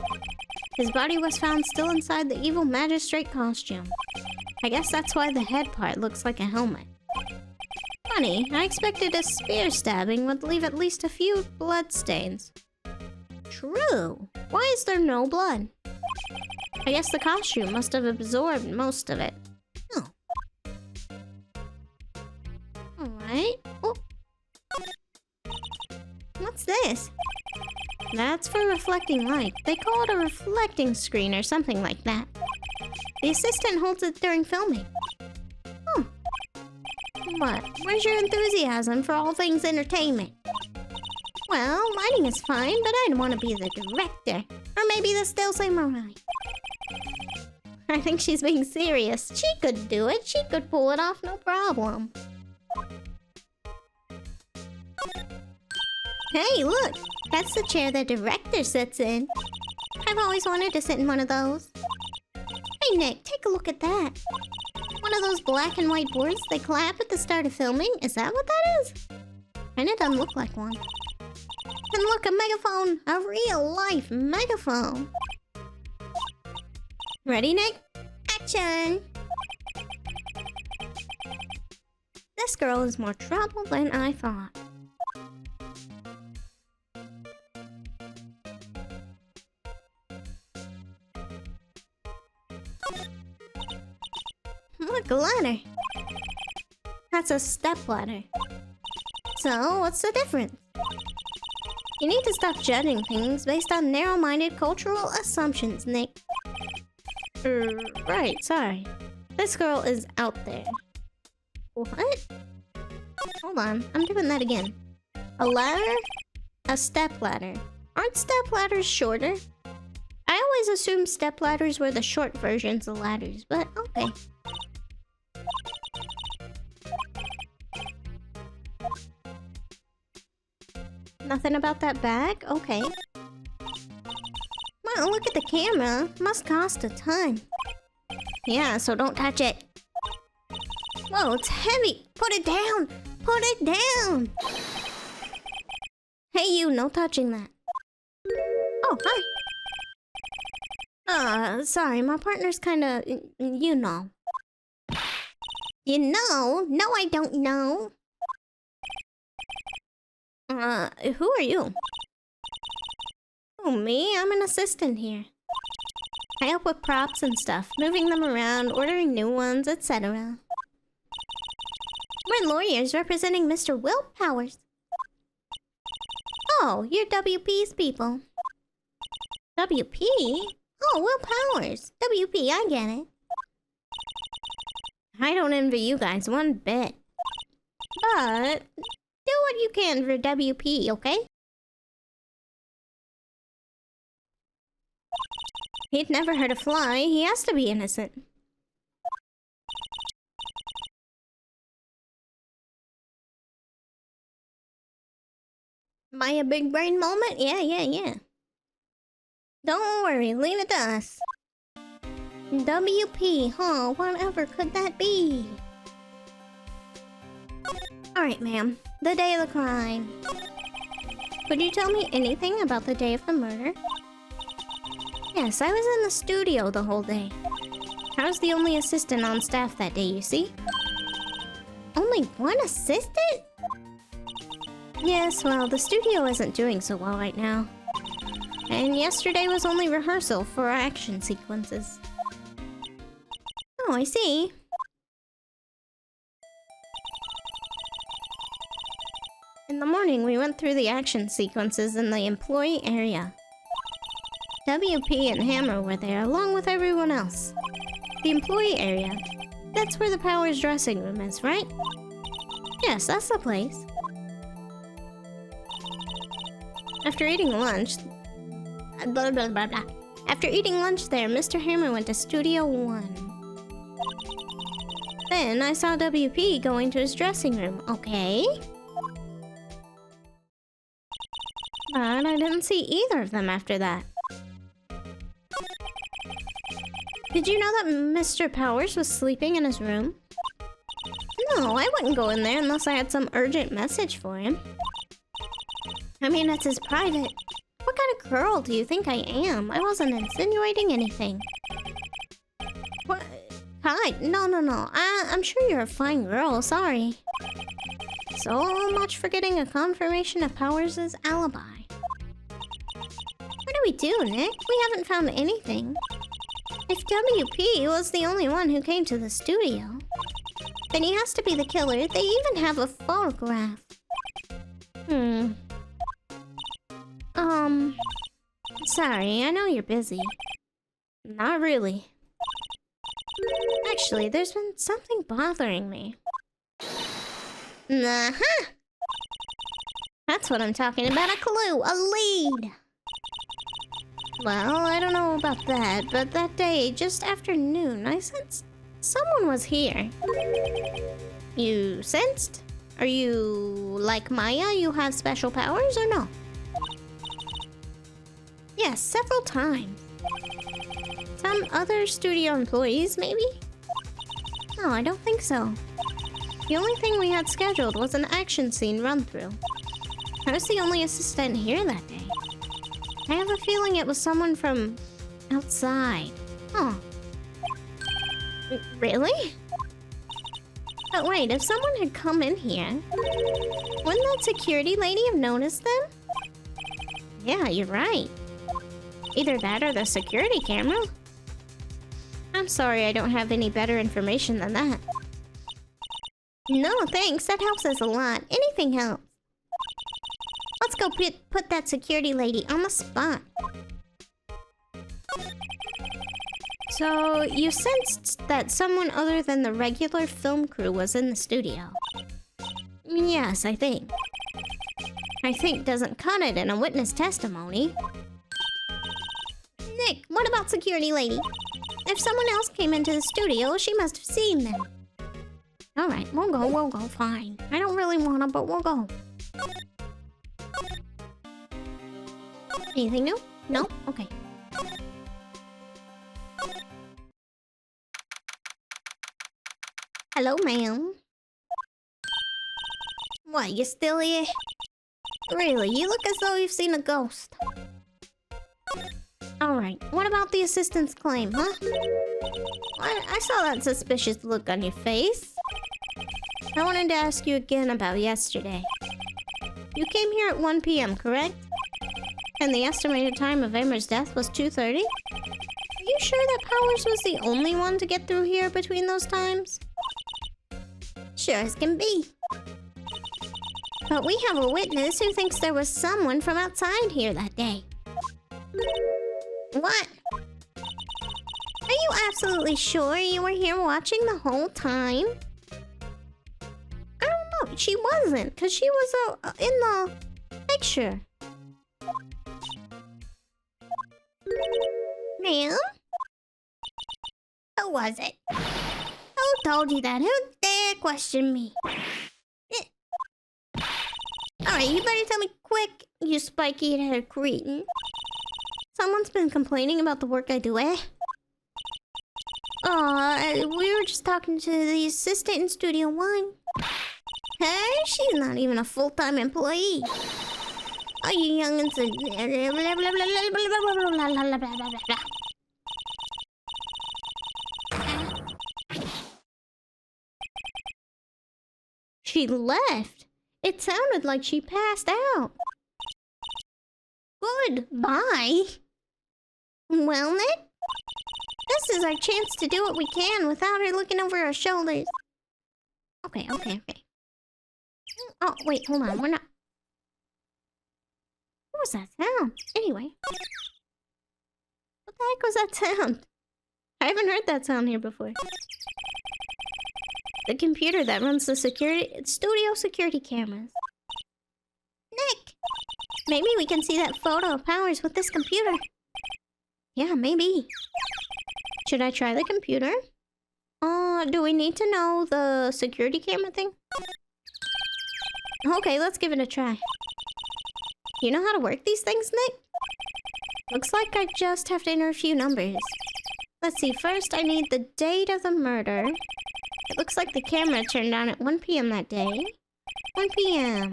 A: His body was found still inside the evil magistrate costume. I guess that's why the head part looks like a helmet. Funny, I expected a spear stabbing would leave at least a few blood stains. True. Why is there no blood? I guess the costume must have absorbed most of it. Oh. Alright. Oh. What's this? That's for reflecting light. They call it a reflecting screen or something like that. The assistant holds it during filming. Hmm. What? Where's your enthusiasm for all things entertainment? Well, lighting is fine, but I don't want to be the director. Or maybe the still samurai. I think she's being serious. She could do it. She could pull it off, no problem. Hey, look! That's the chair the director sits in. I've always wanted to sit in one of those. Hey, Nick, take a look at that. One of those black and white boards they clap at the start of filming? Is that what that is? And it doesn't look like one. And look, a megaphone! A real-life megaphone! Ready, Nick? Action! This girl is more trouble than I thought. Look, a ladder. That's a step ladder. So, what's the difference? You need to stop judging things based on narrow-minded cultural assumptions, Nick. Right, sorry. This girl is out there. What? Hold on, I'm doing that again. A ladder? A step ladder. Aren't step ladders shorter? I always assumed step ladders were the short versions of ladders, but okay. Nothing about that bag? Okay. Well, look at the camera. Must cost a ton. Yeah, so don't touch it. Whoa, it's heavy. Put it down. Put it down. Hey, you, no touching that. Oh, hi. Sorry, my partner's kinda, you know. You know? No, I don't know. Who are you? Oh, me? I'm an assistant here. I help with props and stuff, moving them around, ordering new ones, etc. We're lawyers representing Mr. Will Powers. Oh, you're WP's people. WP? Oh, Will Powers. WP, I get it. I don't envy you guys one bit. But do what you can for WP, okay? He'd never hurt a fly. He has to be innocent. By a big brain moment? Yeah. Don't worry, leave it to us. WP, huh? Whatever could that be? Alright, ma'am. The day of the crime. Could you tell me anything about the day of the murder? Yes, I was in the studio the whole day. I was the only assistant on staff that day, you see? Only one assistant? Yes, well, the studio isn't doing so well right now. And yesterday was only rehearsal for our action sequences. Oh, I see. In the morning, we went through the action sequences in the employee area. WP and Hammer were there, along with everyone else. The employee area. That's where the Powers dressing room is, right? Yes, that's the place. After eating lunch... After eating lunch there, Mr. Hammer went to Studio 1. Then I saw WP going to his dressing room. Okay. But I didn't see either of them after that. Did you know that Mr. Powers was sleeping in his room? No, I wouldn't go in there unless I had some urgent message for him. I mean, that's his private. What kind of girl do you think I am? I wasn't insinuating anything. What? Hi. No. I'm sure you're a fine girl. Sorry. So much for getting a confirmation of Powers' alibi. What do we do, Nick? We haven't found anything. If WP was the only one who came to the studio, then he has to be the killer. They even have a photograph. Sorry, I know you're busy. Not really. Actually, there's been something bothering me. Uh-huh! That's what I'm talking about, a clue, a lead! Well, I don't know about that, but that day, just after noon, I sensed someone was here. You sensed? Are you like Maya? You have special powers or no? Yes, several times. Some other studio employees, maybe? No, I don't think so. The only thing we had scheduled was an action scene run-through. I was the only assistant here that day. I have a feeling it was someone from outside. Oh. Really? But wait, if someone had come in here, wouldn't that security lady have noticed them? Yeah, you're right. Either that or the security camera. I'm sorry I don't have any better information than that. No, thanks. That helps us a lot. Anything helps. Let's go put that security lady on the spot. So, you sensed that someone other than the regular film crew was in the studio? Yes, I think. I think doesn't cut it in a witness testimony. Nick, what about security lady? If someone else came into the studio, she must have seen them. Alright, we'll go, fine. I don't really wanna, but we'll go. Anything new? No? Okay. Hello, ma'am. What, you still here? Really, you look as though you've seen a ghost. Alright, what about the assistant's claim, huh? I saw that suspicious look on your face. I wanted to ask you again about yesterday. You came here at 1 p.m., correct? And the estimated time of Emmer's death was 2:30? Are you sure that Powers was the only one to get through here between those times? Sure as can be. But we have a witness who thinks there was someone from outside here that day. What? Are you absolutely sure you were here watching the whole time? I don't know. She wasn't, because she was in the picture. Ma'am? Who was it? Who told you that? Who dare question me? Alright, you better tell me quick, you spiky-headed cretin. Someone's been complaining about the work I do, eh? We were just talking to the assistant in Studio 1. Hey, she's not even a full-time employee. All you youngins are... She left. It sounded like she passed out. Goodbye. Well, Nick, this is our chance to do what we can without her looking over our shoulders. Okay. Oh, wait, hold on. We're not... What was that sound? Anyway. What the heck was that sound? I haven't heard that sound here before. The computer that runs the studio security cameras. Nick! Maybe we can see that photo of Powers with this computer. Yeah, maybe. Should I try the computer? Do we need to know the security camera thing? Okay, let's give it a try. You know how to work these things, Nick? Looks like I just have to enter a few numbers. Let's see, first I need the date of the murder. It looks like the camera turned on at 1 p.m. that day. 1 p.m.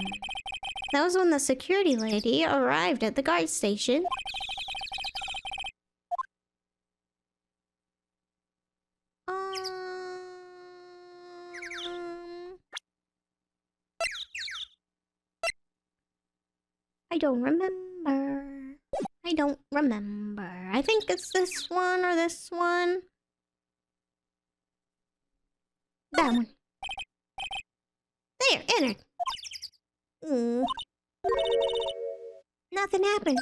A: That was when the security lady arrived at the guard station. I don't remember. I don't remember. I think it's this one or this one. That one. There, entered. Nothing happened.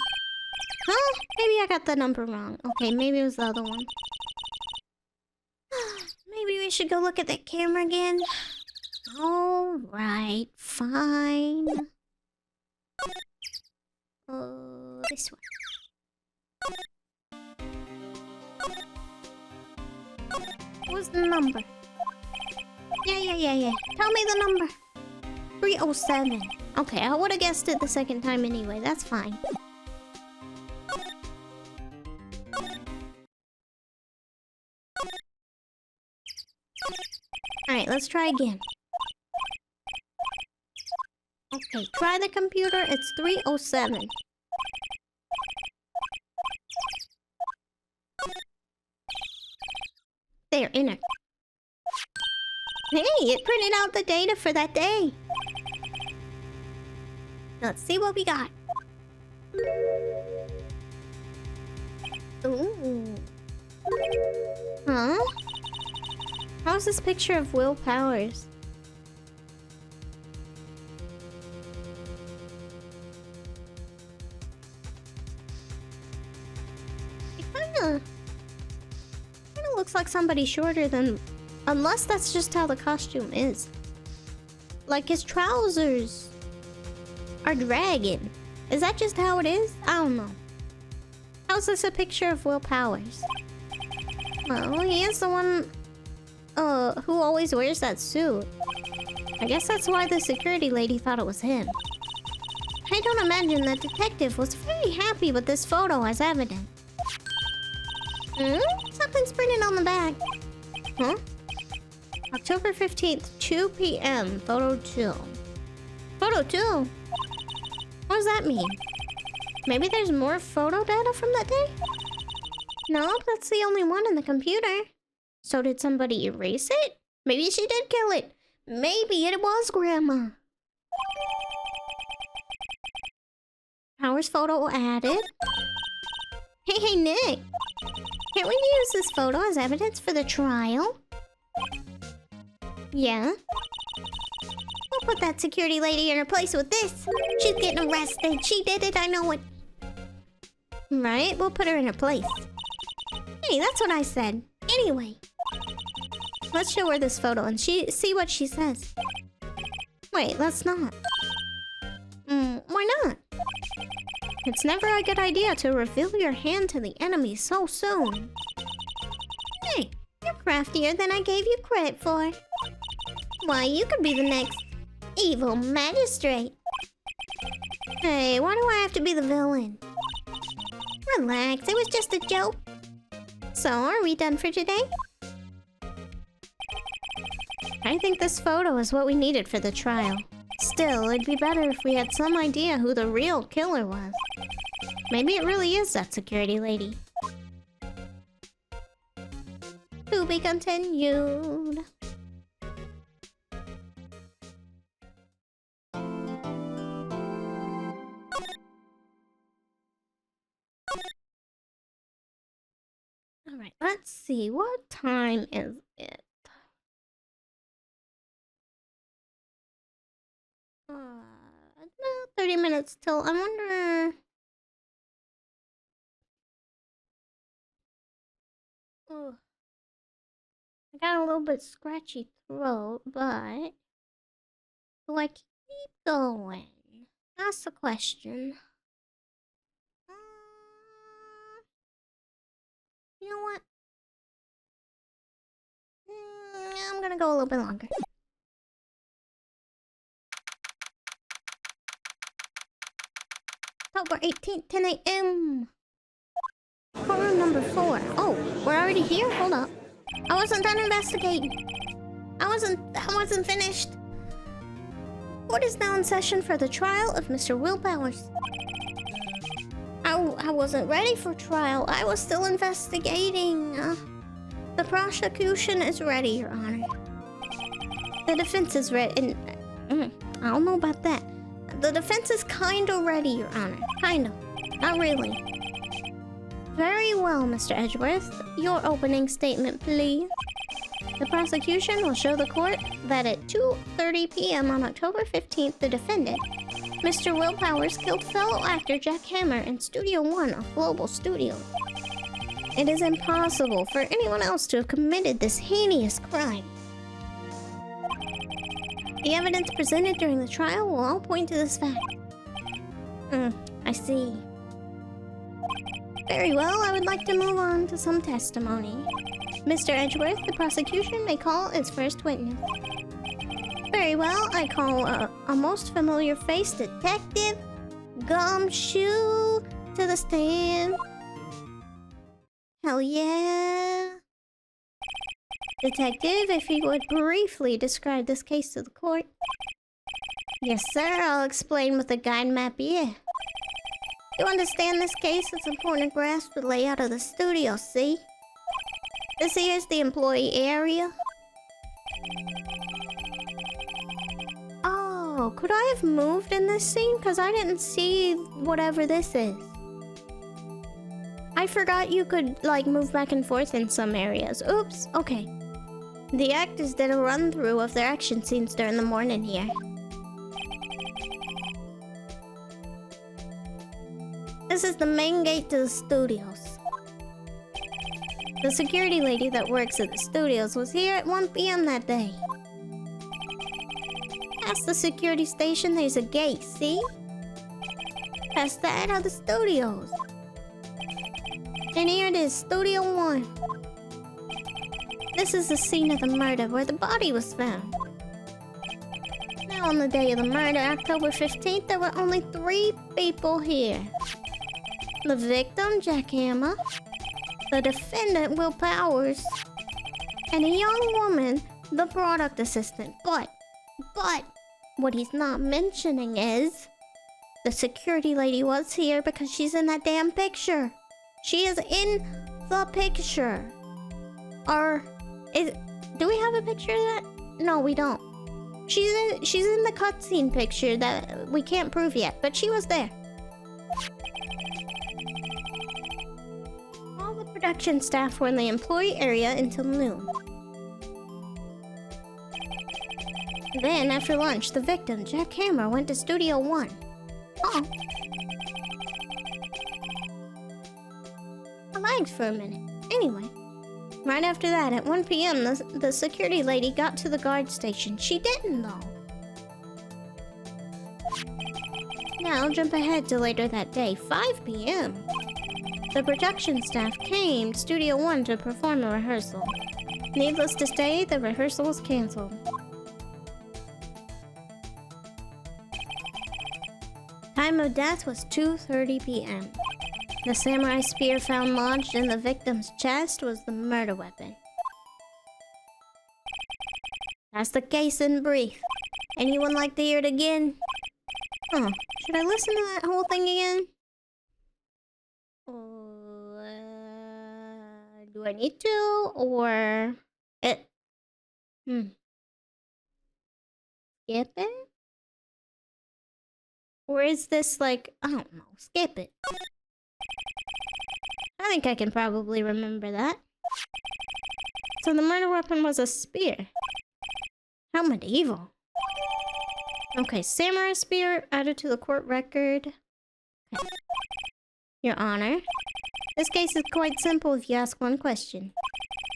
A: Huh? Maybe I got the number wrong. Okay, maybe it was the other one. Maybe we should go look at that camera again. Alright, fine. This one. What's the number? Yeah. Tell me the number. 307. Okay, I would have guessed it the second time anyway. That's fine. Alright, let's try again. Okay, try the computer. It's 307. There, enter. Hey, it printed out the data for that day. Let's see what we got. Ooh. Huh? How's this picture of Will Powers? It kinda looks like somebody shorter than... Unless that's just how the costume is. Like his trousers are dragging. Is that just how it is? I don't know. How's this a picture of Will Powers? Well, he is the one who always wears that suit. I guess that's why the security lady thought it was him. I don't imagine the detective was very happy with this photo as evidence. Something's printed on the back. Huh? October 15th, 2 p.m. Photo 2. Photo 2? What does that mean? Maybe there's more photo data from that day? Nope, that's the only one in the computer. So did somebody erase it? Maybe she did kill it. Maybe it was Grandma. Powers photo added. Hey, Nick. Can't we use this photo as evidence for the trial? Yeah? We'll put that security lady in her place with this. She's getting arrested. She did it, I know it. Right? We'll put her in her place. Hey, that's what I said. Anyway. Let's show her this photo and see what she says. Wait, let's not. Why not? It's never a good idea to reveal your hand to the enemy so soon. Hey, you're craftier than I gave you credit for. Why, you could be the next evil magistrate. Hey, why do I have to be the villain? Relax, it was just a joke. So, are we done for today? I think this photo is what we needed for the trial. Still, it'd be better if we had some idea who the real killer was. Maybe it really is that security lady. To be continued. Alright, let's see. What time is it? About 30 minutes till. I wonder... Oh, I got a little bit scratchy throat, but... Do I keep going? That's the question. go a little bit longer. October 18th, 10 a.m. Courtroom number 4. Oh, we're already here? Hold up. I wasn't done investigating. I wasn't finished. Court is now in session for the trial of Mr. Will Powers. I wasn't ready for trial. I was still investigating. The prosecution is ready, Your Honor. The defense is ready. I don't know about that. The defense is kinda ready, Your Honor. Kinda. Not really. Very well, Mr. Edgeworth. Your opening statement, please. The prosecution will show the court that at 2:30 p.m. on October 15th, the defendant, Mr. Will Powers, killed fellow actor Jack Hammer in Studio One of Global Studios. It is impossible for anyone else to have committed this heinous crime. The evidence presented during the trial will all point to this fact. I see. Very well, I would like to move on to some testimony. Mr. Edgeworth, the prosecution may call its first witness. Very well, I call a most familiar face, Detective Gumshoe, to the stand. Hell yeah. Detective, if you would briefly describe this case to the court. Yes, sir, I'll explain with the guide map here. To understand this case, it's important to grasp the layout of the studio, see? This here is the employee area. Oh, could I have moved in this scene? Because I didn't see whatever this is. I forgot you could, like, move back and forth in some areas. Oops, okay. The actors did a run-through of their action scenes during the morning here. This is the main gate to the studios. The security lady that works at the studios was here at 1 p.m. that day. Past the security station, there's a gate, see? Past that are the studios. And here it is, Studio 1. This is the scene of the murder where the body was found. Now on the day of the murder, October 15th, there were only 3 people here. The victim, Jack Hammer, the defendant, Will Powers, and a young woman, the product assistant. But, what he's not mentioning is, the security lady was here because she's in that damn picture. She is in the picture. Do we have a picture of that? No, we don't. She's in the cutscene picture that we can't prove yet, but she was there. All the production staff were in the employee area until noon. Then, after lunch, the victim, Jack Hammer, went to Studio 1. Oh. I lagged for a minute. Anyway. Right after that, at 1 p.m., the security lady got to the guard station. She didn't, though. Now, jump ahead to later that day, 5 p.m. The production staff came to Studio 1 to perform a rehearsal. Needless to say, the rehearsal was cancelled. Time of death was 2:30 p.m. The samurai spear found lodged in the victim's chest was the murder weapon. That's the case in brief. Anyone like to hear it again? Huh. Should I listen to that whole thing again? Do I need to? Or... Skip it? Or is this like... I don't know. Skip it. I think I can probably remember that. So the murder weapon was a spear. How medieval. Okay, samurai spear added to the court record. Okay. Your Honor, this case is quite simple if you ask one question.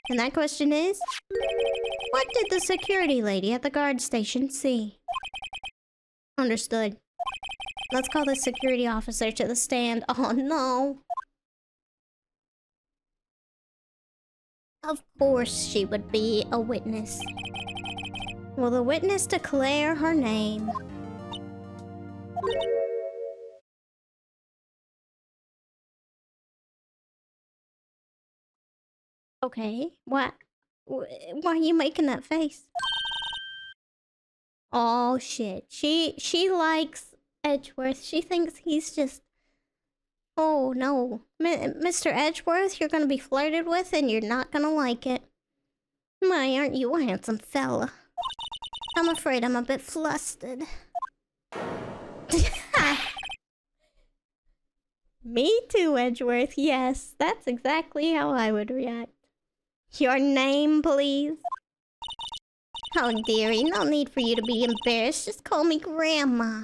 A: And that question is, what did the security lady at the guard station see? Understood. Let's call the security officer to the stand. Oh no. Of course she would be a witness. Will the witness declare her name? Okay, what? Why are you making that face? Oh shit. She likes Edgeworth. She thinks he's just... Oh no. Mr. Edgeworth, you're gonna be flirted with and you're not gonna like it. My, aren't you a handsome fella? I'm afraid I'm a bit flustered. Me too, Edgeworth. Yes, that's exactly how I would react. Your name, please? Oh, dearie, no need for you to be embarrassed. Just call me Grandma.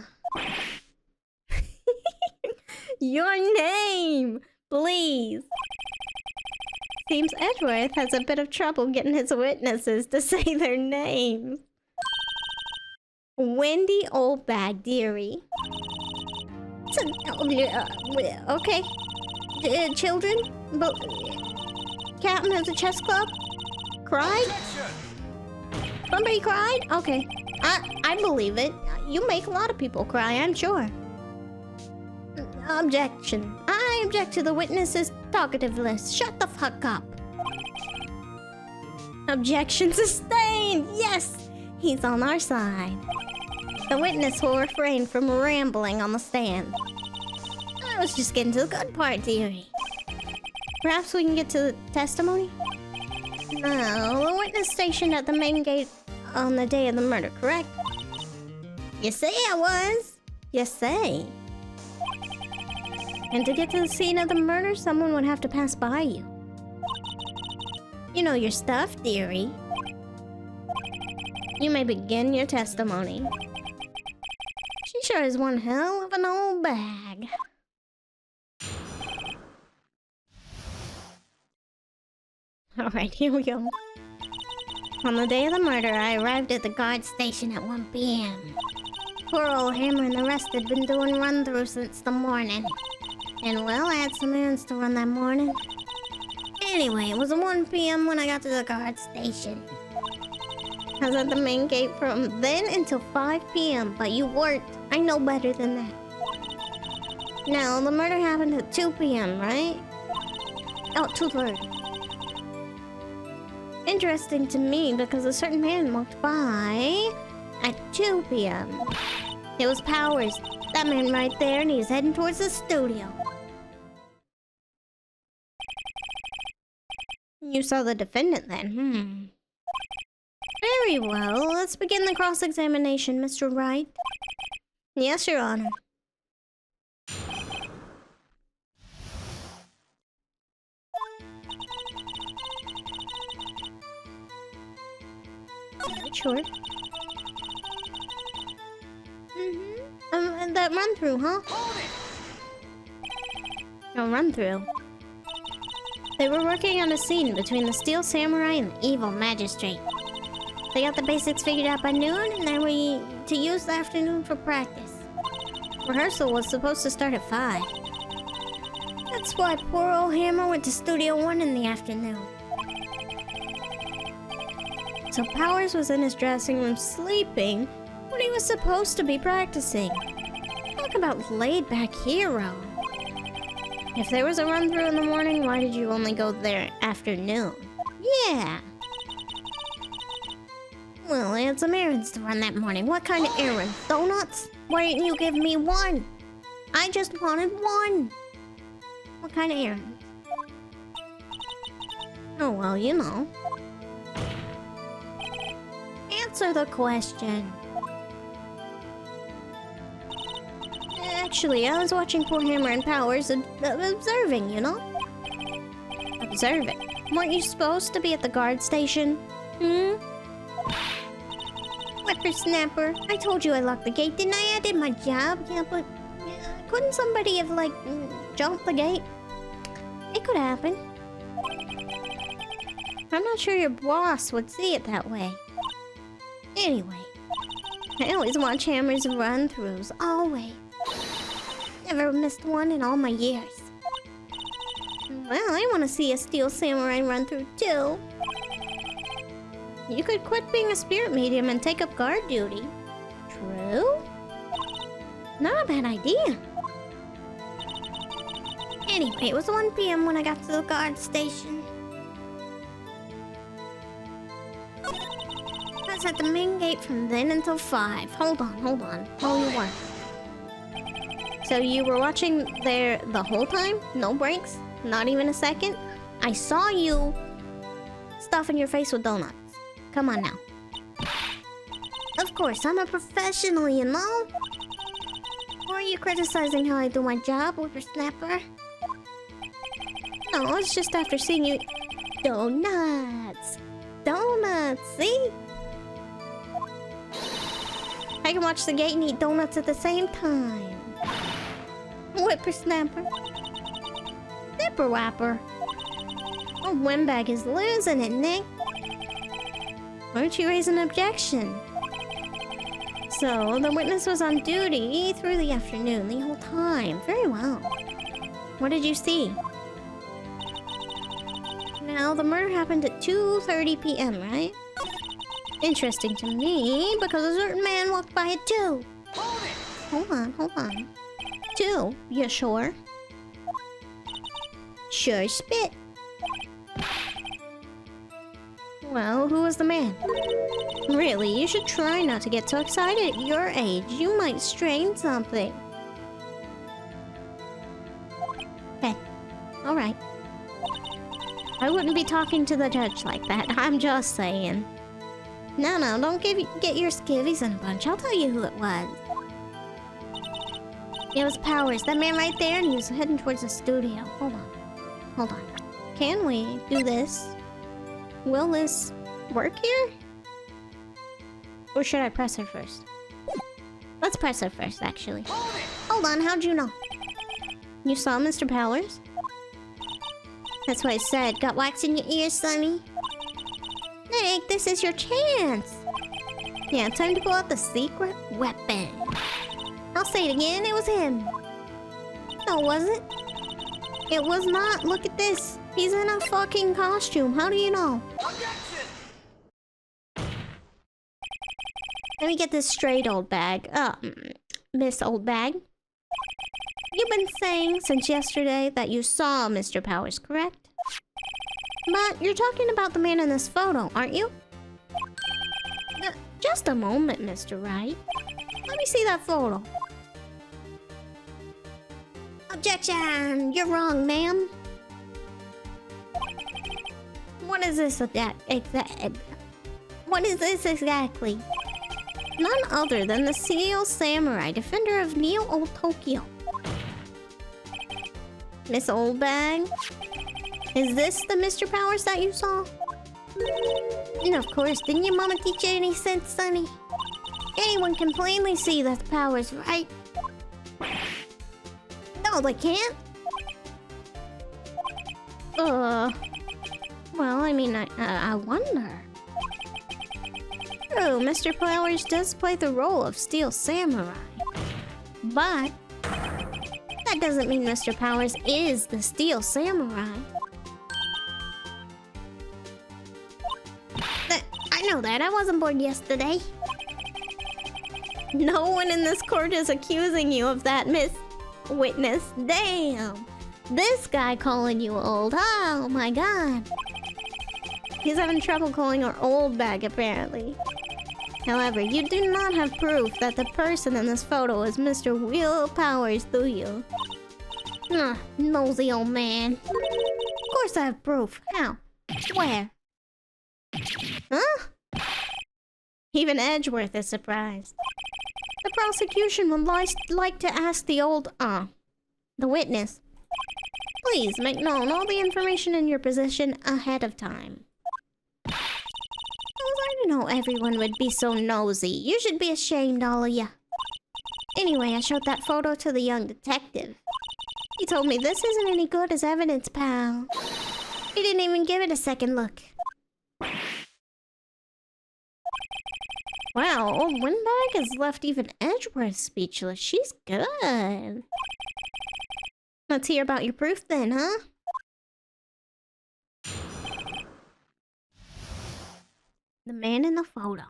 A: Your name, please. Seems Edgeworth has a bit of trouble getting his witnesses to say their names. Wendy Oldbag, dearie. Okay. Children? Captain has a chess club? Cried? Somebody cried? Okay. I believe it. You make a lot of people cry, I'm sure. Objection. I object to the witness's talkative list. Shut the fuck up. Objection sustained! Yes! He's on our side. The witness will refrain from rambling on the stand. I was just getting to the good part, dearie. Perhaps we can get to the testimony? No, the witness stationed at the main gate on the day of the murder, correct? You say I was. You say. And to get to the scene of the murder, someone would have to pass by you. You know your stuff, dearie. You may begin your testimony. She sure is one hell of an old bag. Alright, here we go. On the day of the murder, I arrived at the guard station at 1 p.m. Poor old Hammer and the rest had been doing run-through since the morning. And well, I had some errands to run that morning. Anyway, it was 1 p.m. when I got to the guard station. I was at the main gate from then until 5 p.m., but you weren't. I know better than that. Now, the murder happened at 2 p.m., right? Oh, 2:30. Interesting to me because a certain man walked by at 2 p.m. It was Powers. That man right there, and he's heading towards the studio. You saw the defendant then, Very well. Let's begin the cross-examination, Mr. Wright. Yes, Your Honor. Sure. And that run-through, huh? A run-through. They were working on a scene between the Steel Samurai and the Evil Magistrate. They got the basics figured out by noon, and then we to use the afternoon for practice. Rehearsal was supposed to start at 5. That's why poor old Hammer went to Studio 1 in the afternoon. So Powers was in his dressing room sleeping when he was supposed to be practicing. Talk about laid-back hero. If there was a run-through in the morning, why did you only go there afternoon? Yeah. Well, I had some errands to run that morning. What kind of errands? Donuts? Why didn't you give me one? I just wanted one. What kind of errand? Oh, well, you know. Answer the question. Actually, I was watching poor Hammer and Powers observing, you know? Observing? Weren't you supposed to be at the guard station? Whippersnapper, I told you I locked the gate, didn't I? I did my job. Yeah, but couldn't somebody have, like, jumped the gate? It could happen. I'm not sure your boss would see it that way. Anyway, I always watch Hammer's run-throughs, always. Never missed one in all my years. Well, I want to see a Steel Samurai run-through too. You could quit being a spirit medium and take up guard duty. True? Not a bad idea. Anyway, it was 1 p.m. when I got to the guard station. I was at the main gate from then until 5. Hold on. Oh, you were. So you were watching there the whole time? No breaks? Not even a second? I saw you stuffing your face with donuts. Come on now. Of course, I'm a professional, you know? Or are you criticizing how I do my job, whippersnapper? No, it's just after seeing you... Donuts! Donuts, see? I can watch the gate and eat donuts at the same time. Whippersnapper. Zipper whapper. Oh, Windbag is losing it, Nick. Why don't you raise an objection? So, the witness was on duty through the afternoon, the whole time. Very well. What did you see? Now, the murder happened at 2:30 p.m., right? Interesting to me, because a certain man walked by at 2. Hold on. 2, you sure? Sure spit. Well, who was the man? Really, you should try not to get so excited at your age. You might strain something. Okay. Alright. I wouldn't be talking to the judge like that. I'm just saying. No, don't get your skivvies in a bunch. I'll tell you who it was. It was Powers, that man right there, and he was heading towards the studio. Hold on. Can we do this? Will this work here? Or should I press her first? Let's press her first, actually. Hold on, how'd you know? You saw Mr. Powers? That's what I said. Got wax in your ears, Sonny? Nick, this is your chance. Yeah, time to pull out the secret weapon. I'll say it again, it was him. No, it wasn't. It was not. Look at this. He's in a fucking costume. How do you know? Let me get this straight, Oldbag. Miss Oldbag. You've been saying since yesterday that you saw Mr. Powers, correct? But you're talking about the man in this photo, aren't you? Just a moment, Mr. Wright. Let me see that photo. Objection! You're wrong, ma'am. What is this What is this exactly? None other than the Steel Samurai, defender of Neo Old Tokyo. Miss Oldbag? Is this the Mr. Powers that you saw? And of course, didn't your mama teach you any sense, Sonny? Anyone can plainly see that's Powers, right? No, they can't? Well, I mean, I wonder. True, Mr. Powers does play the role of Steel Samurai. But that doesn't mean Mr. Powers is the Steel Samurai. I know that. I wasn't born yesterday. No one in this court is accusing you of that, Miss Witness. Damn. This guy calling you old. Oh my god. He's having trouble calling her Oldbag, apparently. However, you do not have proof that the person in this photo is Mr. Will Powers, do you? Nosy old man. Of course I have proof. How? Where? Huh? Even Edgeworth is surprised. The prosecution would like to ask the witness. Please make known all the information in your position ahead of time. I didn't know everyone would be so nosy. You should be ashamed, all of ya. Anyway, I showed that photo to the young detective. He told me this isn't any good as evidence, pal. He didn't even give it a second look. Wow, old Windbag has left even Edgeworth speechless. She's good. Let's hear about your proof then, huh? The man in the photo.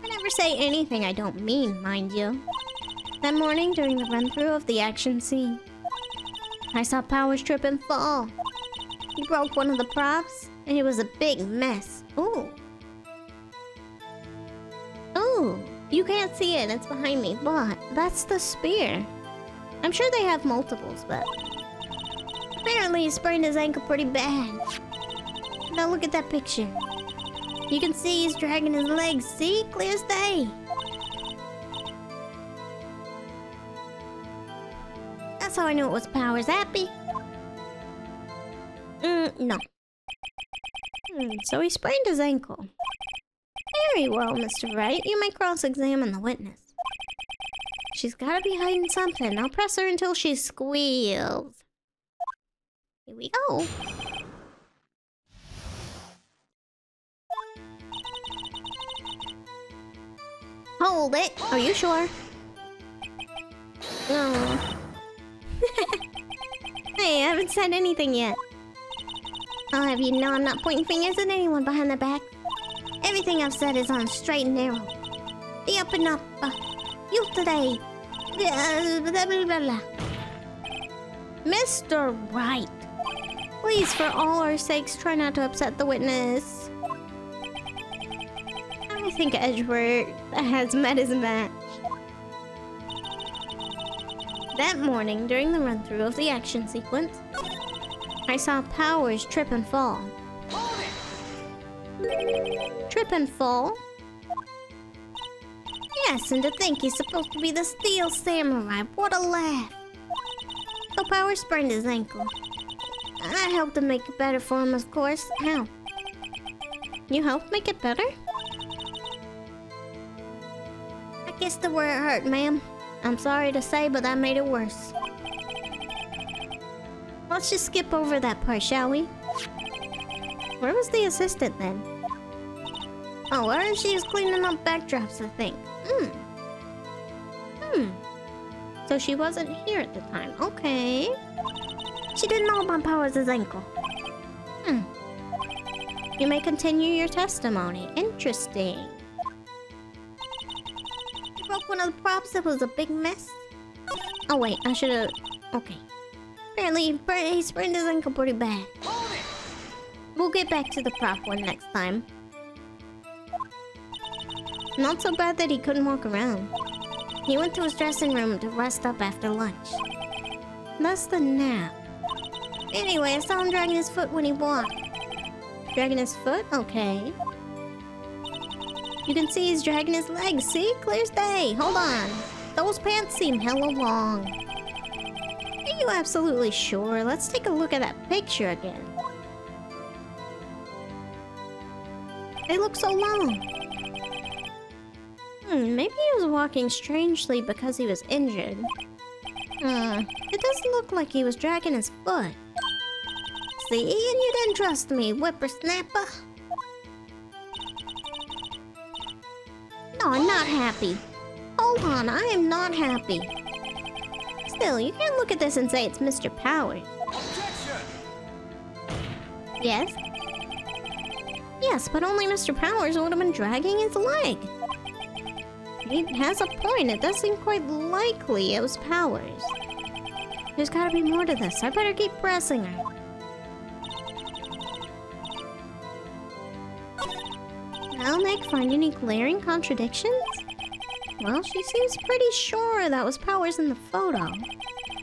A: I never say anything I don't mean, mind you. That morning, during the run-through of the action scene, I saw Powers trip and fall. He broke one of the props, and it was a big mess. Ooh. Ooh. You can't see it, it's behind me, but that's the spear. I'm sure they have multiples, but apparently he sprained his ankle pretty bad. Now look at that picture. You can see he's dragging his legs, see? Clear as day. That's how I knew it was Powers. Happy? No. So he sprained his ankle. Very well, Mr. Wright. You may cross-examine the witness. She's gotta be hiding something. I'll press her until she squeals. Here we go. Hold it. Are you sure? No. Hey, I haven't said anything yet. I'll have you know I'm not pointing fingers at anyone behind the back. Everything I've said is on straight and narrow. The up and up. You today. Blah, blah, blah, blah. Mr. Wright. Please, for all our sakes, try not to upset the witness. I think Edward has met his match. That morning, during the run-through of the action sequence, I saw Powers trip and fall. Trip and fall? Yes, and to think he's supposed to be the Steel Samurai. What a laugh. So Powers sprained his ankle. I helped him make it better for him, of course. How? You helped make it better? I guess the where it hurt, ma'am. I'm sorry to say, but that made it worse. Let's just skip over that part, shall we? Where was the assistant then? Oh, where she was cleaning up backdrops, I think. So she wasn't here at the time. Okay. She didn't know about Powers' ankle. You may continue your testimony. Interesting. You broke one of the props that was a big mess? Oh wait, I should've... Okay. Apparently he sprained his ankle pretty bad. We'll get back to the prop one next time. Not so bad that he couldn't walk around. He went to his dressing room to rest up after lunch. That's the nap. Anyway, I saw him dragging his foot when he walked. Dragging his foot? Okay. You can see he's dragging his legs. See? Clear as day. Hold on. Those pants seem hella long. Are you absolutely sure? Let's take a look at that picture again. They look so long. Maybe he was walking strangely because he was injured. It doesn't look like he was dragging his foot. See? And you didn't trust me, whippersnapper. No, I'm not happy. Hold on, I am not happy. Still, you can't look at this and say it's Mr. Powers. Objection! Yes? Yes, but only Mr. Powers would have been dragging his leg. He has a point. It does seem quite likely it was Powers. There's gotta be more to this. I better keep pressing her. Well, Nick, find any glaring contradictions? Well, she seems pretty sure that was Powers in the photo.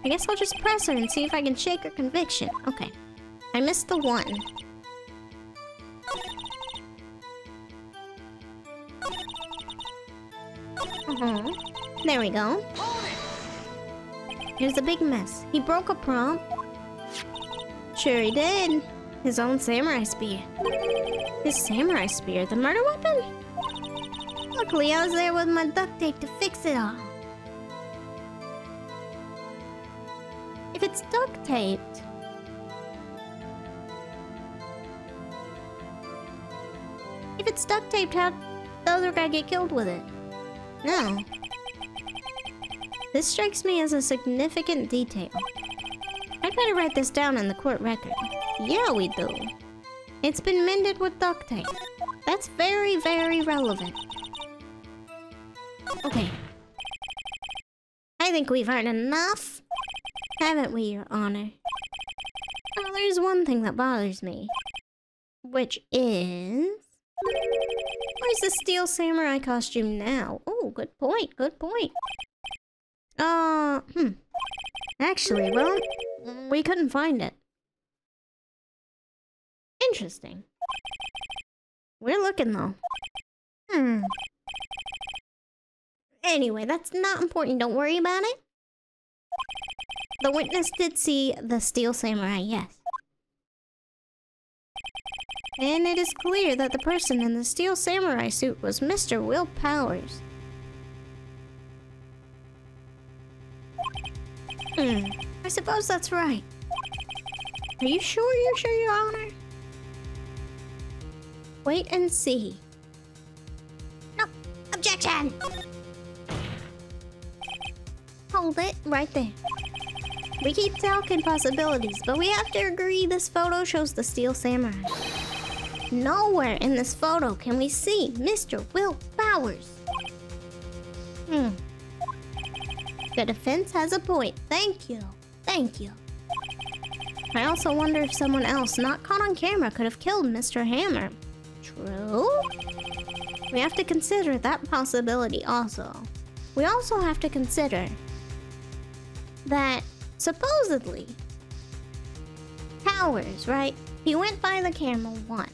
A: I guess I'll just press her and see if I can shake her conviction. Okay. I missed the one. There we go. Here's a big mess. He broke a prop. Sure he did. His own samurai spear. His samurai spear? The murder weapon? Luckily, I was there with my duct tape to fix it all. If it's duct taped... If it's duct taped, how the other guy get killed with it? No. This strikes me as a significant detail. I'd better write this down in the court record. Yeah, we do. It's been mended with duct tape. That's very, very relevant. Okay. I think we've heard enough, haven't we, Your Honor? Well, there's one thing that bothers me, which is... Where's the Steel Samurai costume now? Oh, good point, good point. Actually, well, we couldn't find it. Interesting. We're looking, though. Anyway, that's not important. Don't worry about it. The witness did see the Steel Samurai, yes. And it is clear that the person in the Steel Samurai suit was Mr. Will Powers. I suppose that's right. Are you sure you're sure, Your Honor? Wait and see. No! Objection! Hold it right there. We keep talking possibilities, but we have to agree this photo shows the Steel Samurai. Nowhere in this photo can we see Mr. Will Powers. The defense has a point. Thank you. Thank you. I also wonder if someone else not caught on camera could have killed Mr. Hammer. True. We have to consider that possibility also. We also have to consider that supposedly Powers, right? He went by the camera once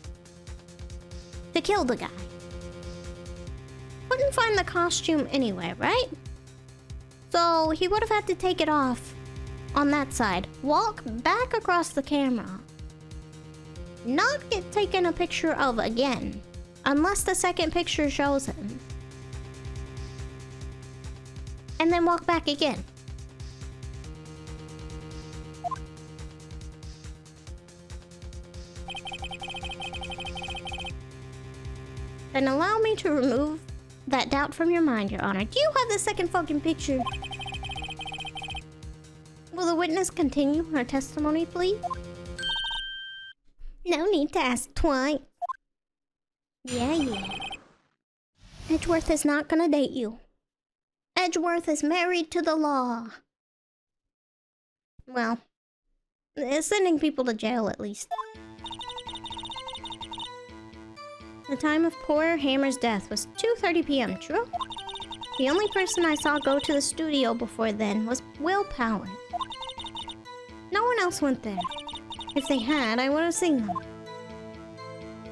A: to kill the guy. Couldn't find the costume anywhere, right? So he would have had to take it off on that side, walk back across the camera, not get taken a picture of again, unless the second picture shows him, and then walk back again. Then allow me to remove that doubt from your mind, Your Honor. Do you have the second fucking picture? Will the witness continue her testimony, please? No need to ask twice. Yeah. Edgeworth is not gonna date you. Edgeworth is married to the law. Well, it's sending people to jail at least. The time of poor Hammer's death was 2:30 p.m., true? The only person I saw go to the studio before then was Will Powers. No one else went there. If they had, I would have seen them.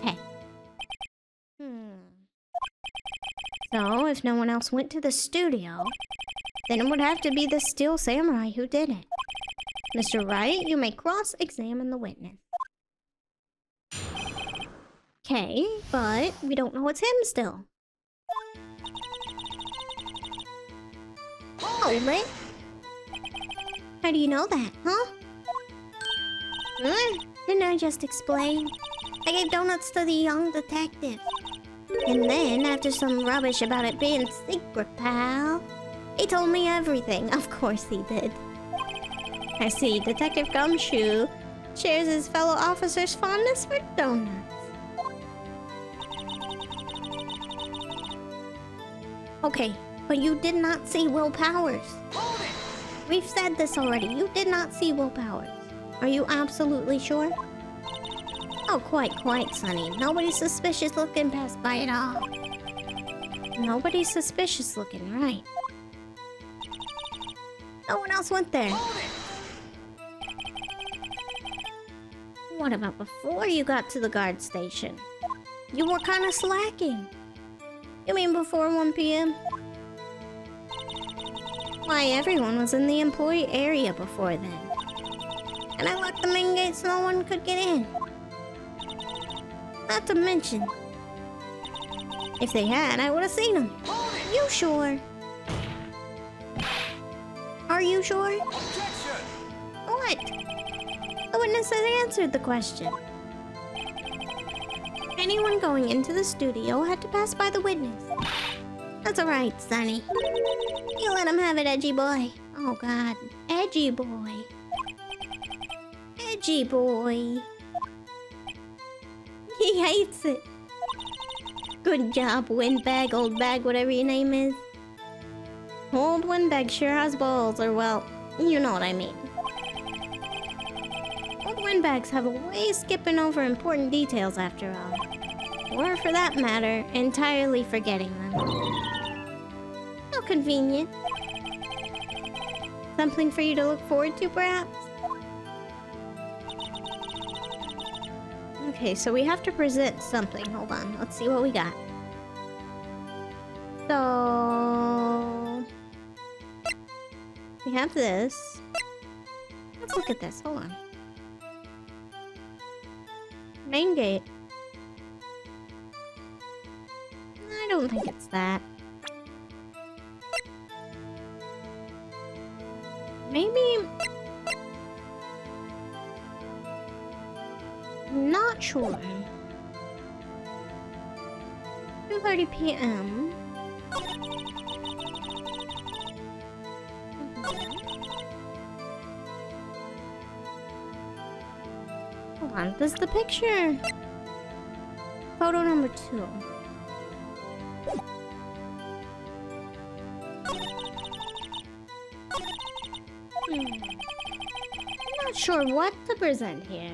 A: Hey. So, if no one else went to the studio, then it would have to be the Steel Samurai who did it. Mr. Wright, you may cross-examine the witness. Okay, but we don't know it's him still. Hold it. How do you know that, huh? Didn't I just explain? I gave donuts to the young detective. And then, after some rubbish about it being secret, pal, he told me everything. Of course he did. I see Detective Gumshoe shares his fellow officers' fondness for donuts. Okay, but you did not see Will Powers. We've said this already. You did not see Will Powers. Are you absolutely sure? Oh, quite, Sonny. Nobody's suspicious looking passed by at all. Nobody's suspicious looking, right? No one else went there. What about before you got to the guard station? You were kind of slacking. You mean before 1 p.m.? Why, everyone was in the employee area before then. And I locked the main gate so no one could get in. Not to mention, if they had, I would have seen them. You sure? Are you sure?
B: Objection!
A: What? The witness has answered the question. Anyone going into the studio had to pass by the witness. That's alright, Sonny. You let him have it, edgy boy. Oh god. Edgy boy. Edgy boy. He hates it. Good job, Windbag, Oldbag, whatever your name is. Old Windbag sure has balls, or well, you know what I mean. Old Windbags have a way of skipping over important details after all. Or for that matter, entirely forgetting them. How convenient. Something for you to look forward to, perhaps? Okay, so we have to present something. Hold on, let's see what we got. So... we have this. Let's look at this, hold on. Main gate. I don't think it's that. Maybe... not sure. 2:30 p.m. Hold on, this is the picture. Photo number 2. I'm not sure what to present here.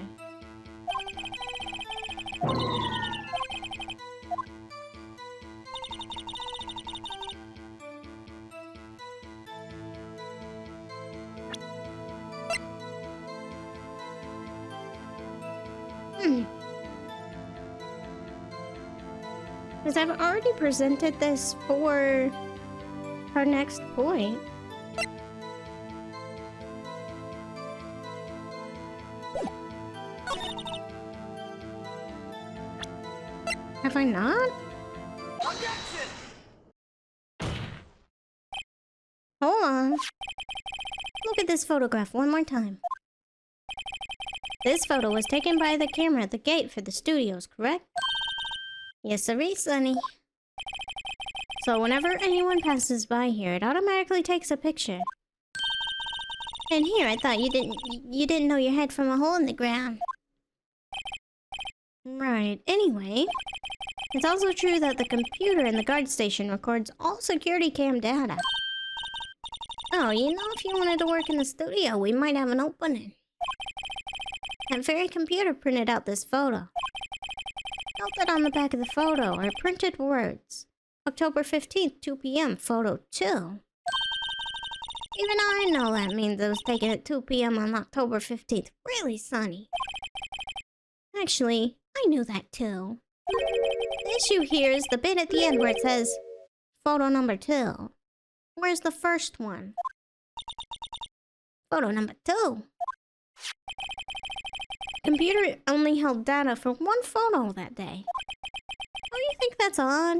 A: Because I've already presented this for our next point. Have I not? Hold on. Look at this photograph one more time. This photo was taken by the camera at the gate for the studios, correct? Yes, sirree, Sonny. So whenever anyone passes by here, it automatically takes a picture. And here, I thought you didn't know your head from a hole in the ground. Right. Anyway, it's also true that the computer in the guard station records all security cam data. Oh, you know, if you wanted to work in the studio, we might have an opening. That very computer printed out this photo. Note that on the back of the photo are printed words. October 15th, 2 p.m., photo 2. Even I know that means it was taken at 2 p.m. on October 15th. Really, Sonny? Actually, I knew that too. The issue here is the bit at the end where it says, photo number 2. Where's the first one? Photo number 2. Computer only held data for one photo that day. Don't you think that's odd?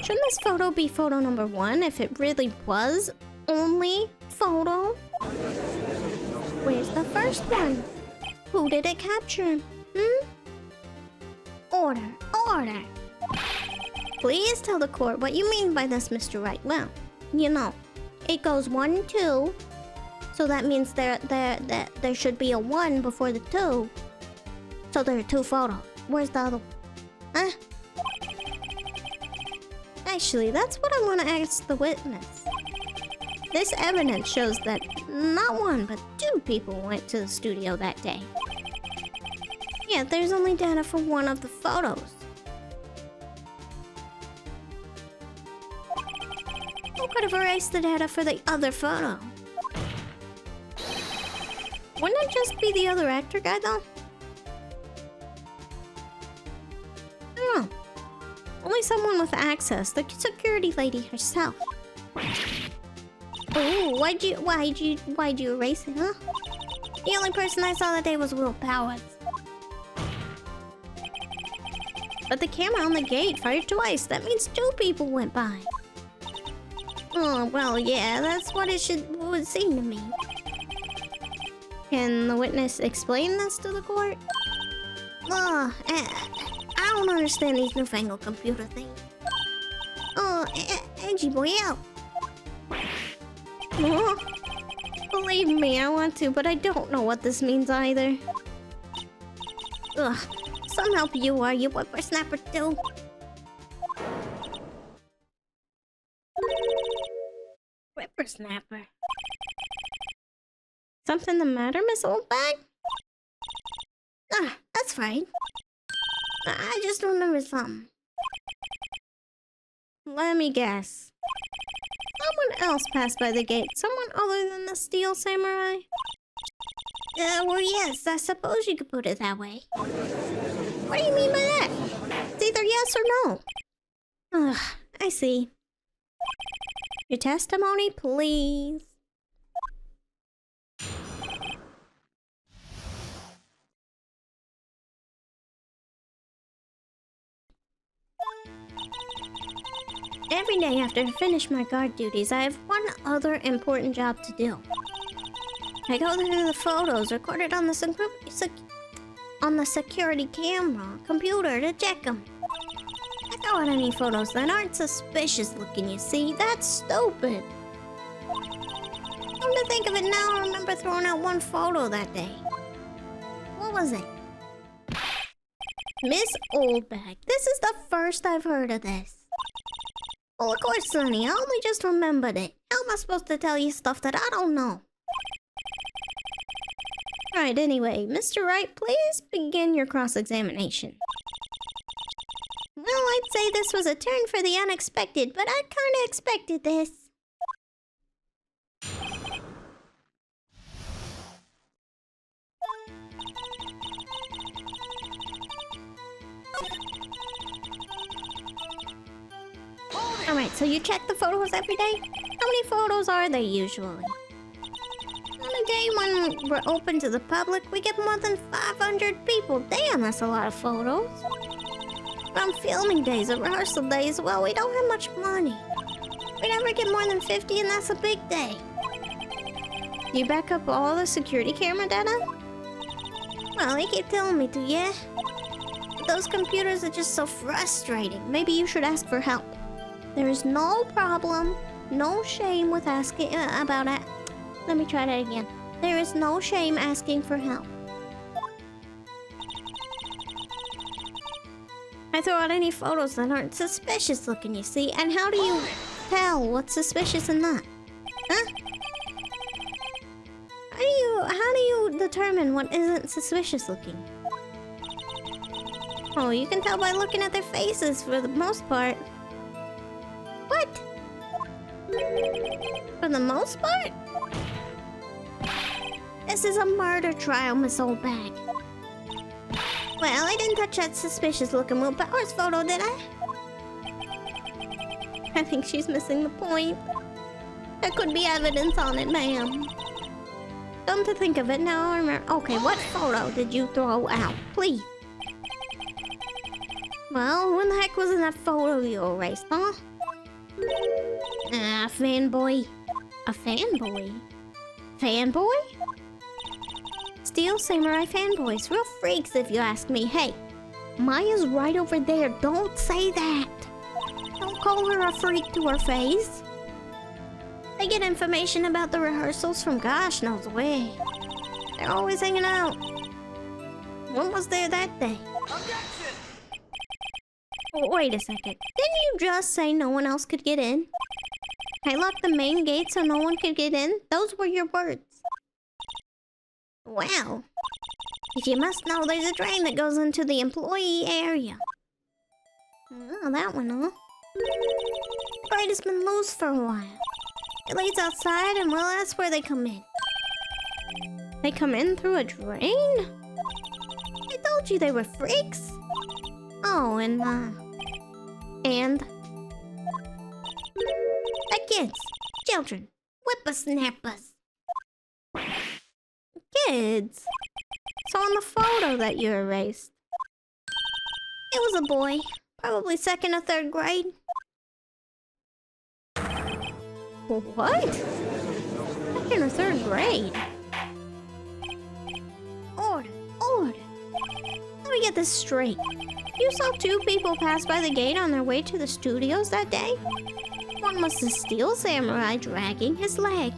A: Shouldn't this photo be photo number 1 if it really was only photo? Where's the first one? Who did it capture? Order, order. Please tell the court what you mean by this, Mr. Wright. Well, you know, it goes 1, 2. So that means there should be a 1 before the 2. So there are 2 photos. Where's the other one? Huh? Actually, that's what I want to ask the witness. This evidence shows that not 1, but 2 people went to the studio that day. Yeah, there's only data for 1 of the photos. Who could have erased the data for the other photo? Wouldn't it just be the other actor guy, though? I don't know. Only someone with access, the security lady herself. Oh, why'd you erase it, huh? The only person I saw that day was Will Powers. But the camera on the gate fired twice. That means 2 people went by. Oh, well, yeah, that's what it would seem to me. Can the witness explain this to the court? Oh, I don't understand these newfangled computer things. Oh, edgy boy out. Oh, believe me, I want to, but I don't know what this means either. Ugh, Some help you are, you whippersnapper too. Whippersnapper. Something the matter, Miss Oldbag? Ah, that's fine. I just remembered something. Let me guess. Someone else passed by the gate. Someone other than the Steel Samurai? Well, yes, I suppose you could put it that way. What do you mean by that? It's either yes or no. Ugh, I see. Your testimony, please. Every day after I finish my guard duties, I have one other important job to do. I go through the photos recorded on the security camera computer to check them. I throw out any photos that aren't suspicious looking, you see? That's stupid. Come to think of it now, I remember throwing out one photo that day. What was it? Miss Oldbag. This is the first I've heard of this. Well, of course, Sonny, I only just remembered it. How am I supposed to tell you stuff that I don't know? Right, anyway, Mr. Wright, please begin your cross-examination. Well, I'd say this was a turn for the unexpected, but I kinda expected this. Alright, so you check the photos every day? How many photos are there usually? On a day when we're open to the public, we get more than 500 people. Damn, that's a lot of photos. But on filming days or rehearsal days, well, we don't have much money. We never get more than 50, and that's a big day. Do you back up all the security camera data? Well, they keep telling me to, yeah. But those computers are just so frustrating. Maybe you should ask for help. There is no problem, no shame with asking about it. Let me try that again. There is no shame asking for help. I throw out any photos that aren't suspicious looking, you see? And how do you tell what's suspicious and not? Huh? How do you determine what isn't suspicious looking? Oh, you can tell by looking at their faces for the most part. What? For the most part? This is a murder trial, Miss Oldbag. Well, I didn't touch that suspicious-looking Will Powers photo, did I? I think she's missing the point. There could be evidence on it, ma'am. Come to think of it now, I remember. Okay, what photo did you throw out? Please. Well, when the heck was in that photo you erased, huh? Ah, fanboy. A fanboy? Fanboy? Steel Samurai fanboys, real freaks if you ask me. Hey, Maya's right over there. Don't say that. Don't call her a freak to her face. They get information about the rehearsals from gosh knows where. They're always hanging out. When was there that day? Objection! Wait a second. Didn't you just say no one else could get in? I locked the main gate so no one could get in? Those were your words. Well, if you must know, there's a drain that goes into the employee area. Oh, that one, huh? The grate has been loose for a while. It leads outside, and well, that's where they come in. They come in through a drain? I told you they were freaks. Oh, and kids, children, whippersnappers. Kids. So on the photo that you erased, it was a boy, probably 2nd or 3rd grade. What? 2nd or 3rd grade? Order. Let me get this straight. You saw 2 people pass by the gate on their way to the studios that day? One was the Steel Samurai dragging his leg.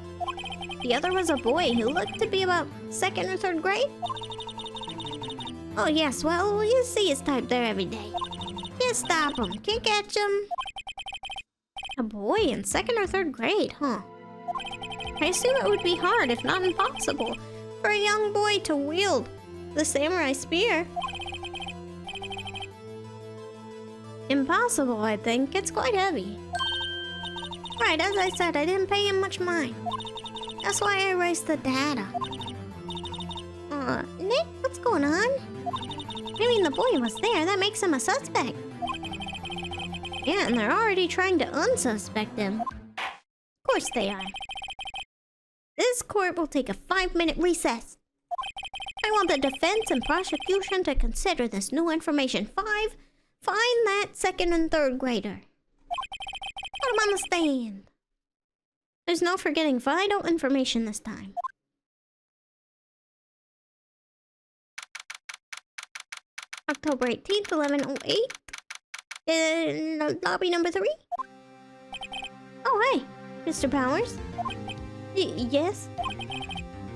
A: The other was a boy who looked to be about 2nd or 3rd grade. Oh yes, well, you see his type there every day. Can't stop him, can't catch him. A boy in 2nd or 3rd grade, huh? I assume it would be hard, if not impossible, for a young boy to wield the samurai spear. Impossible, I think. It's quite heavy. Right, as I said, I didn't pay him much mind. That's why I erased the data. Nick, what's going on? I mean, the boy was there. That makes him a suspect. Yeah, and they're already trying to unsuspect him. Of course they are. This court will take a 5-minute recess. I want the defense and prosecution to consider this new information. Find that 2nd and 3rd grader. Put him on the stand. There's no forgetting vital information this time. October 18th, 11:08. In lobby number 3. Oh, hey, Mr. Powers. Yes?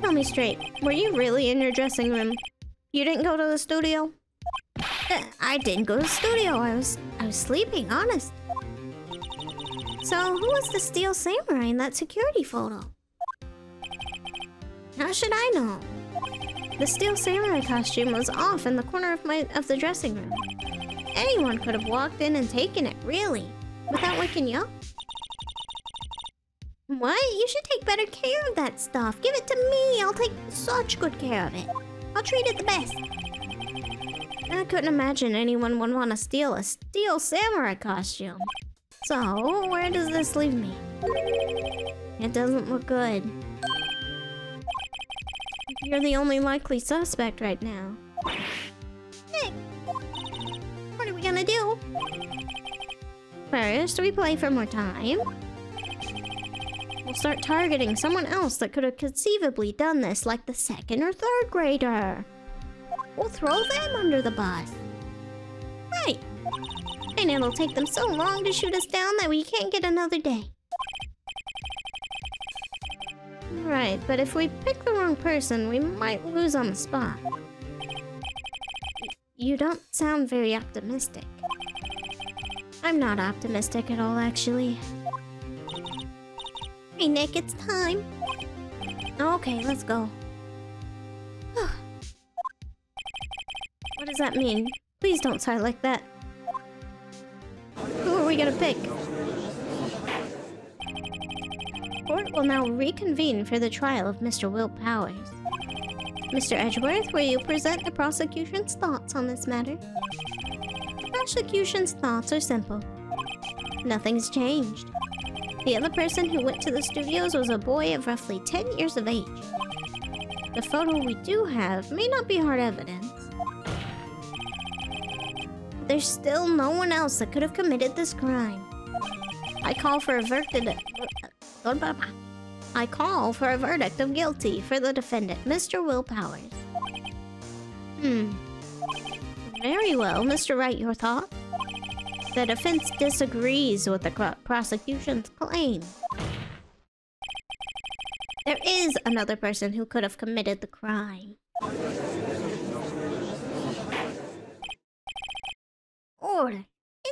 A: Tell me straight, were you really in your dressing room? You didn't go to the studio? I didn't go to the studio. I was sleeping, honest. So, who was the steel samurai in that security photo? How should I know? The steel samurai costume was off in the corner of the dressing room. Anyone could have walked in and taken it, really, without waking you up. What? You should take better care of that stuff. Give it to me. I'll take such good care of it. I'll treat it the best. I couldn't imagine anyone would want to steal a steel samurai costume. So, where does this leave me? It doesn't look good. You're the only likely suspect right now. Hey, what are we gonna do? First, we play for more time. We'll start targeting someone else that could have conceivably done this, like the 2nd or 3rd grader. We'll throw them under the bus. Right. And it'll take them so long to shoot us down that we can't get another day. Right, but if we pick the wrong person, we might lose on the spot. You don't sound very optimistic. I'm not optimistic at all, actually. Hey, Nick, it's time. Okay, let's go. What does that mean? Please don't sigh like that. Who are we gonna pick? Court will now reconvene for the trial of Mr. Will Powers. Mr. Edgeworth, will you present the prosecution's thoughts on this matter? The prosecution's thoughts are simple. Nothing's changed. The other person who went to the studios was a boy of roughly 10 years of age. The photo we do have may not be hard evidence. There's still no one else that could have committed this crime. I call for a verdict of guilty for the defendant, Mr. Will Powers. Very well, Mr. Wright, your thought? The defense disagrees with the prosecution's claim. There is another person who could have committed the crime. Order.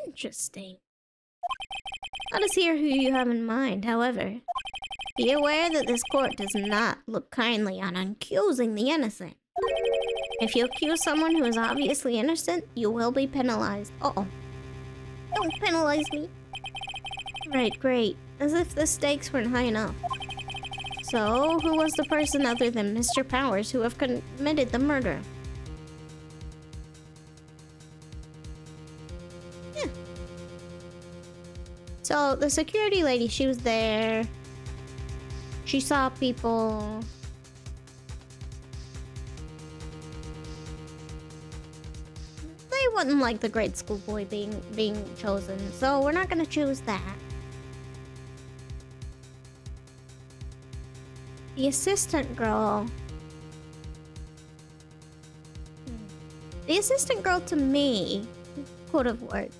A: Interesting. Let us hear who you have in mind, however. Be aware that this court does not look kindly on accusing the innocent. If you accuse someone who is obviously innocent, you will be penalized. Uh-oh. Don't penalize me. Right, great. As if the stakes weren't high enough. So, who was the person other than Mr. Powers who have committed the murder? Yeah. So, the security lady, she was there. She saw people. They wouldn't like the grade school boy being chosen, so we're not gonna choose that. The assistant girl. The assistant girl to me could have worked.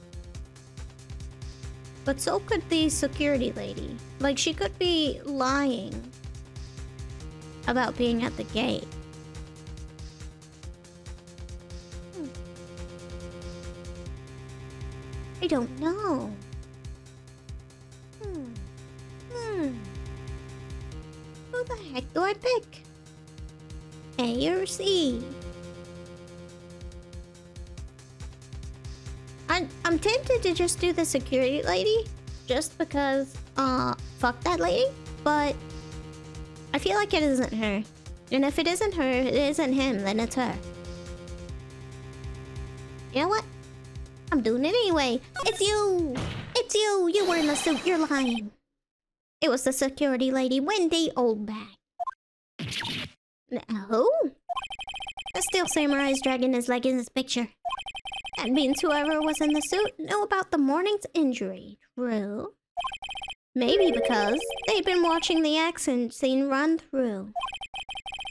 A: But so could the security lady. Like, she could be lying about being at the gate. Hmm. I don't know. Who the heck do I pick? A or C? I'm tempted to just do the security lady, just because, fuck that lady, but I feel like it isn't her. And if it isn't her, it isn't him, then it's her. You know what? I'm doing it anyway. It's you! It's you! You were in the suit, you're lying. It was the security lady, Wendy Oldbag. Who? The Steel Samurai's dragging his leg in this picture. That means whoever was in the suit knew about the morning's injury. True. Maybe because they'd been watching the accident scene run through.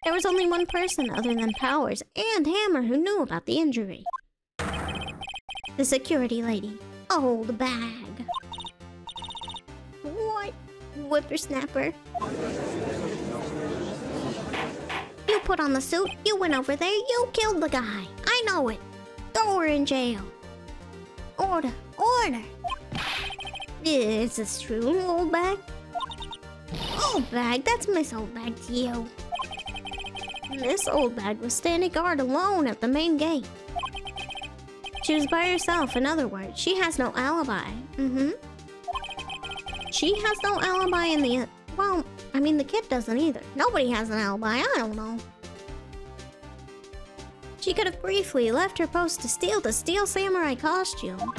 A: There was only one person other than Powers and Hammer who knew about the injury. The security lady, Oldbag. What? Whippersnapper. You put on the suit, you went over there, you killed the guy. I know it. Throw her in jail. Order, order. Is this true, Oldbag? Oldbag, that's Miss Oldbag to you. Miss Oldbag was standing guard alone at the main gate. She was by herself, in other words. She has no alibi. She has no alibi in the... Well, I mean, the kid doesn't either. Nobody has an alibi, I don't know. She could have briefly left her post to steal the Steel Samurai costume.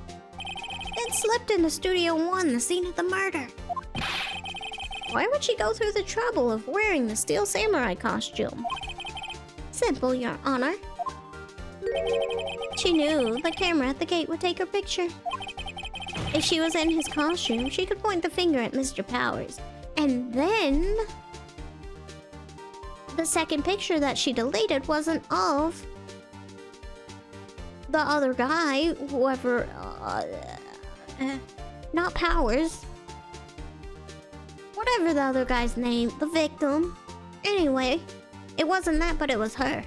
A: Then slipped into Studio 1, the scene of the murder. Why would she go through the trouble of wearing the Steel Samurai costume? Simple, Your Honor. She knew the camera at the gate would take her picture. If she was in his costume, she could point the finger at Mr. Powers. And then... the second picture that she deleted wasn't of... the other guy, whoever... not Powers. Whatever the other guy's name, the victim. Anyway, it wasn't that, but it was her.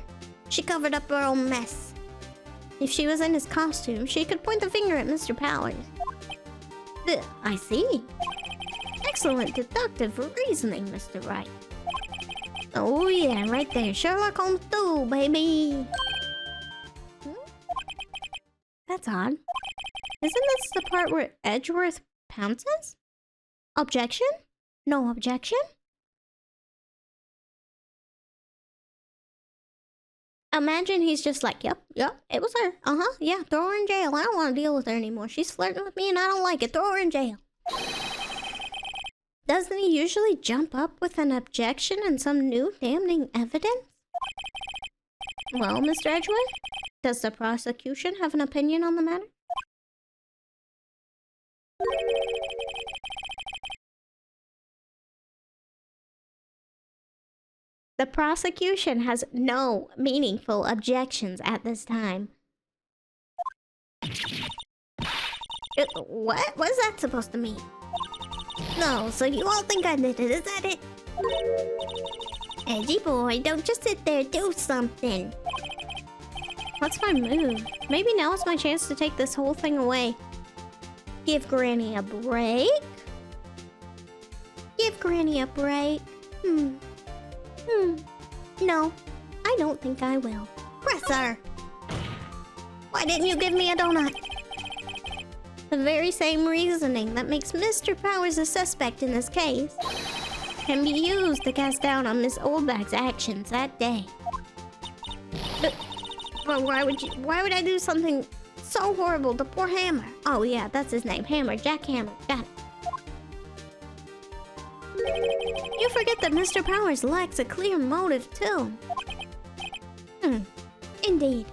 A: She covered up her own mess. If she was in his costume, she could point the finger at Mr. Powers. I see. Excellent deductive reasoning, Mr. Wright. Oh yeah, right there. Sherlock Holmes 2, baby! That's odd. Isn't this the part where Edgeworth pounces? Objection? No objection? Imagine he's just like, yep, it was her. Yeah, throw her in jail. I don't want to deal with her anymore. She's flirting with me and I don't like it. Throw her in jail. Doesn't he usually jump up with an objection and some new damning evidence? Well, Mr. Edgeworth, does the prosecution have an opinion on the matter? The prosecution has no meaningful objections at this time. What? What is that supposed to mean? No, so you all think I did it, is that it? Edgy boy, don't just sit there, do something. What's my move? Maybe now is my chance to take this whole thing away. Give Granny a break? Give Granny a break? No, I don't think I will. Press her! Why didn't you give me a donut? The very same reasoning that makes Mr. Powers a suspect in this case can be used to cast doubt on Miss Oldbag's actions that day. But why would I do something so horrible to poor Hammer? Oh yeah, that's his name. Hammer. Jack Hammer. Got it. You forget that Mr. Powers lacks a clear motive, too. Indeed.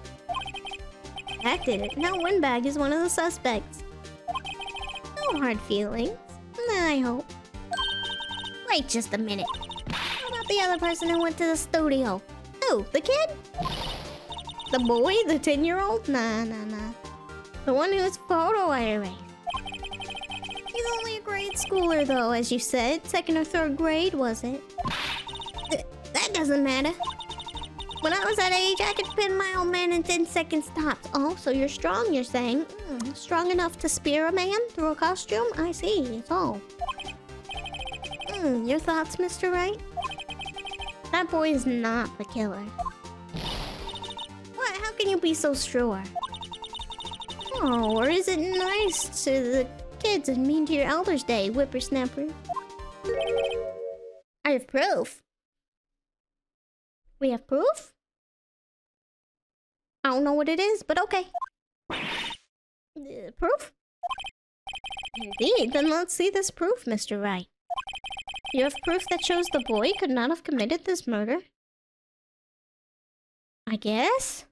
A: That did it. Now Windbag is one of the suspects. No hard feelings. I hope. Wait just a minute. How about the other person who went to the studio? Who? The kid? The boy? The 10-year-old? Nah. The one whose photo I erased. He's only a grade schooler, though, as you said. 2nd or 3rd grade, was it? That doesn't matter. When I was that age, I could pin my old man in 10 seconds tops. Oh, so you're strong, you're saying? Strong enough to spear a man through a costume? I see, so. Your thoughts, Mr. Wright? That boy is not the killer. What? How can you be so sure? Oh, or is it nice to the kids and mean to your elders day, whippersnapper? I have proof. We have proof? I don't know what it is, but okay. Proof? Indeed, then let's see this proof, Mr. Wright. You have proof that shows the boy could not have committed this murder? I guess?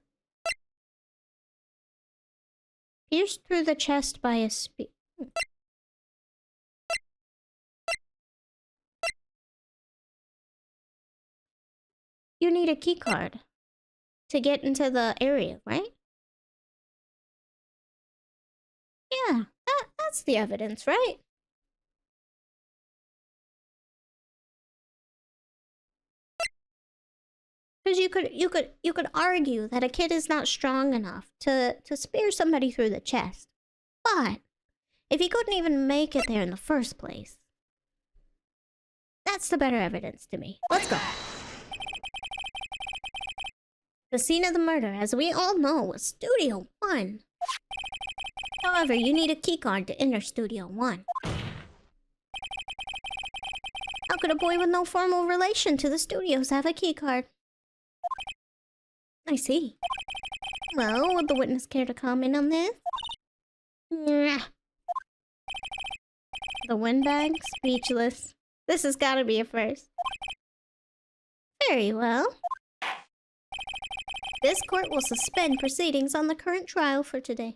A: Pierced through the chest by a spear. You need a key card to get into the area, right? Yeah, that's the evidence, right? Because you could argue that a kid is not strong enough to spear somebody through the chest. But if he couldn't even make it there in the first place, that's the better evidence to me. Let's go. The scene of the murder, as we all know, was Studio 1. However, you need a keycard to enter Studio 1. How could a boy with no formal relation to the studios have a keycard? I see. Well, would the witness care to comment on this? Nah. The windbag? Speechless. This has got to be a first. Very well. This court will suspend proceedings on the current trial for today.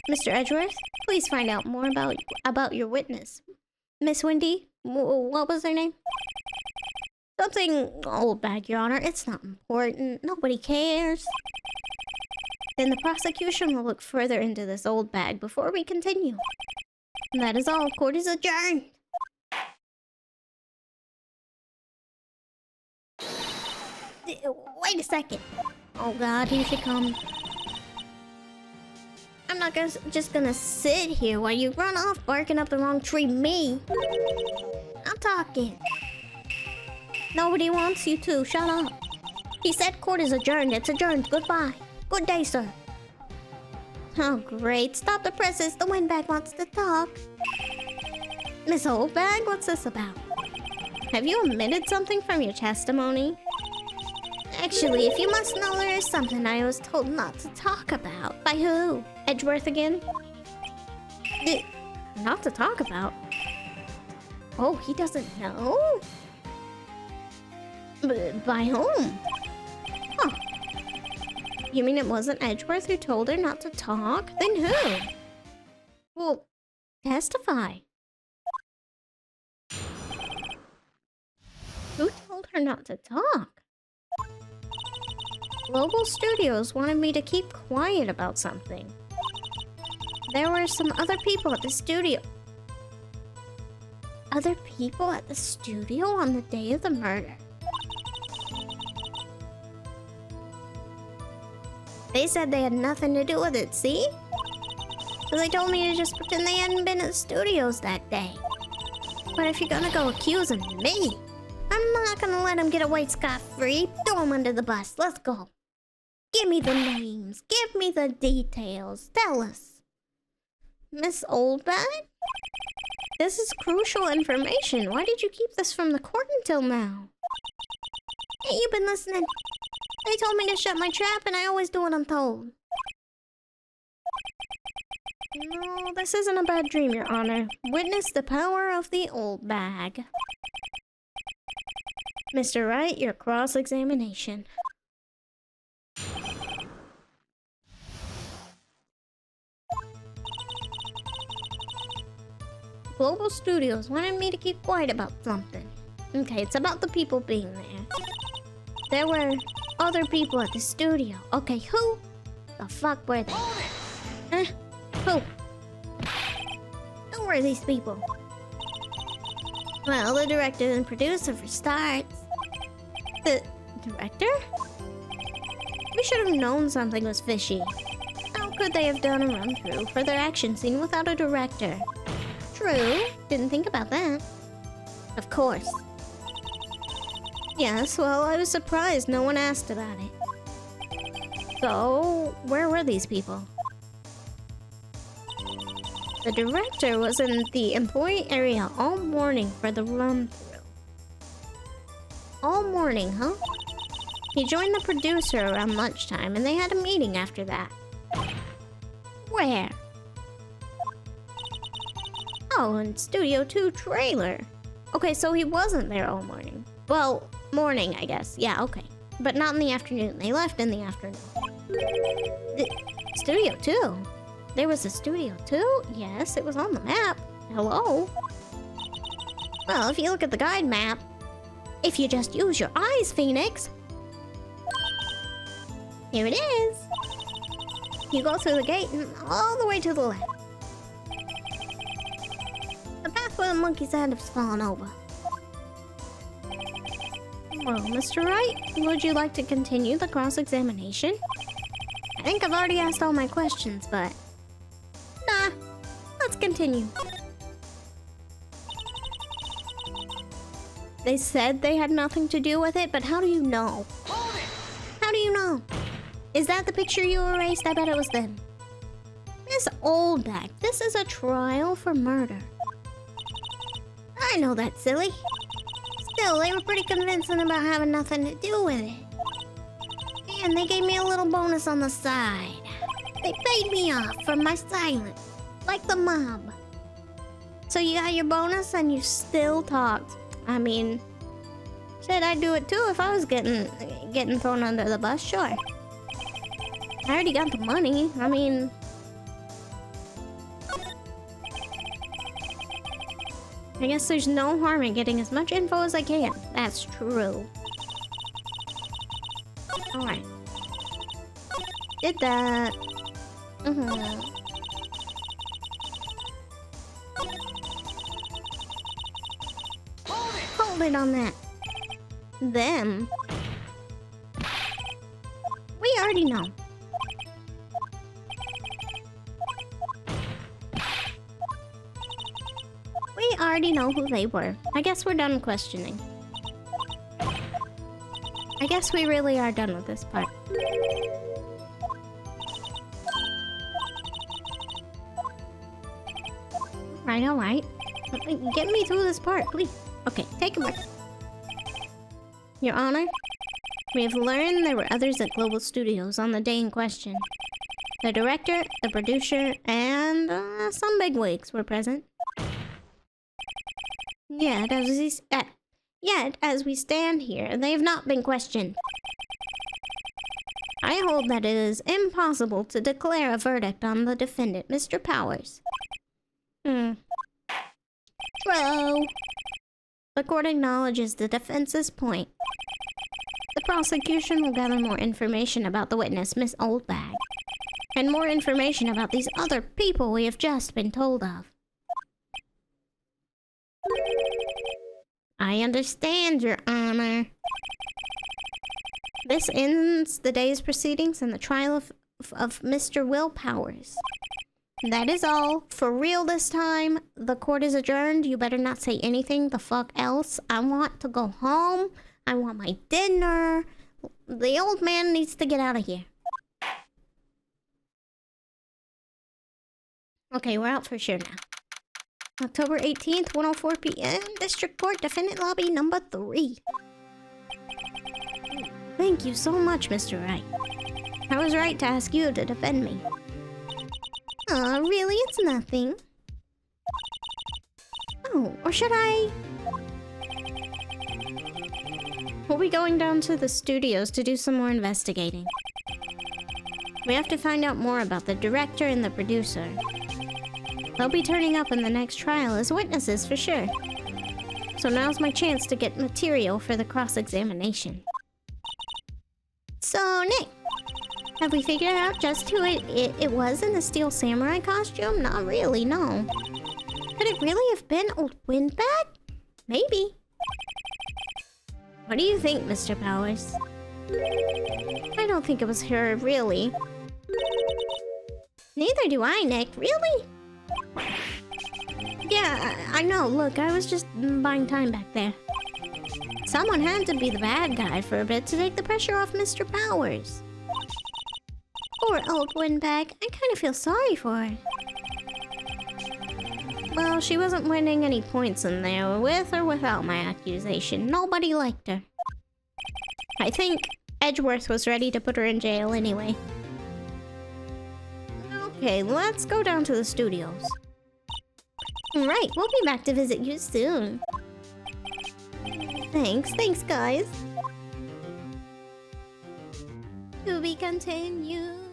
A: Mr. Edgeworth, please find out more about your witness. Miss Wendy, what was her name? Something Oldbag, Your Honor. It's not important. Nobody cares. Then the prosecution will look further into this Oldbag before we continue. And that is all. Court is adjourned. Wait a second. Oh God, here she comes. I'm not just gonna sit here while you run off barking up the wrong tree. Me. I'm talking. Nobody wants you to. Shut up. He said court is adjourned. It's adjourned. Goodbye. Good day, sir. Oh, great. Stop the presses. The windbag wants to talk. Miss Oldbag, what's this about? Have you omitted something from your testimony? Actually, if you must know, there is something I was told not to talk about. By who? Edgeworth again? Not to talk about? Oh, he doesn't know? By whom? Huh. You mean it wasn't Edgeworth who told her not to talk? Then who? Well, testify. Who told her not to talk? Global Studios wanted me to keep quiet about something. There were some other people at the studio. Other people at the studio on the day of the murder. They said they had nothing to do with it, see? So they told me to just pretend they hadn't been at the studios that day. But if you're gonna go accusing me, I'm not gonna let him get away scot-free. Throw him under the bus. Let's go. Give me the names. Give me the details. Tell us. Miss Oldbag? This is crucial information. Why did you keep this from the court until now? Hey, you been listening? They told me to shut my trap and I always do what I'm told. No, this isn't a bad dream, Your Honor. Witness the power of the Oldbag. Mr. Wright, your cross-examination. Global Studios wanted me to keep quiet about something. Okay, it's about the people being there. There were other people at the studio. Okay, who the fuck were they? Huh? Who? Who were these people? Well, the director and producer for starts. The director? We should have known something was fishy. How could they have done a run-through for their action scene without a director? True. Didn't think about that. Of course. Yes, well, I was surprised no one asked about it. So, where were these people? The director was in the employee area all morning for the run-through. All morning, huh? He joined the producer around lunchtime and they had a meeting after that. Where? Oh, in Studio 2 trailer. Okay, so he wasn't there all morning. Well, morning, I guess. Yeah, okay. But not in the afternoon. They left in the afternoon. Studio 2? There was a Studio 2? Yes, it was on the map. Hello? Well, if you look at the guide map, if you just use your eyes, Phoenix. Here it is. You go through the gate and all the way to the left. The path where the monkey's head has fallen over. Well, Mr. Wright, would you like to continue the cross-examination? I think I've already asked all my questions, but... Nah, let's continue. They said they had nothing to do with it, but how do you know? How do you know? Is that the picture you erased? I bet it was them. Miss Oldbag, this is a trial for murder. I know that's silly. Still, they were pretty convincing about having nothing to do with it. And they gave me a little bonus on the side. They paid me off for my silence, like the mob. So you got your bonus and you still talked. I mean, shit, I'd do it too if I was getting thrown under the bus, sure. I already got the money. I mean... I guess there's no harm in getting as much info as I can. That's true. Alright. Did that. Hold it on that. Them? We already know. We already know who they were. I guess we're done questioning. I guess we really are done with this part. Alright. Get me through this part, please. Okay, take a break. Your Honor, we have learned there were others at Global Studios on the day in question. The director, the producer, and some bigwigs were present. Yet, as we stand here, they have not been questioned. I hold that it is impossible to declare a verdict on the defendant, Mr. Powers. True. The court acknowledges the defense's point. The prosecution will gather more information about the witness, Miss Oldbag, and more information about these other people we have just been told of. I understand, Your Honor. This ends the day's proceedings and the trial of Mr. Will Powers. That is all. For real this time. The court is adjourned. You better not say anything the fuck else. I want to go home. I want my dinner. The old man needs to get out of here. Okay, we're out for sure now. October 18th, 1:04 p.m. District Court, Defendant Lobby number 3. Thank you so much, Mr. Wright. I was right to ask you to defend me. Really? It's nothing. Oh, or should I? We'll be going down to the studios to do some more investigating. We have to find out more about the director and the producer. They'll be turning up in the next trial as witnesses for sure. So now's my chance to get material for the cross-examination. So, Nick, have we figured out just who it was in the Steel Samurai costume? Not really, no. Could it really have been old Windbag? Maybe. What do you think, Mr. Powers? I don't think it was her, really. Neither do I, Nick. Really? Yeah, I know. Look, I was just buying time back there. Someone had to be the bad guy for a bit to take the pressure off Mr. Powers. Poor old windbag. I kind of feel sorry for her. Well, she wasn't winning any points in there, with or without my accusation. Nobody liked her. I think Edgeworth was ready to put her in jail anyway. Okay, let's go down to the studios. Right, we'll be back to visit you soon. Thanks guys. To be continued.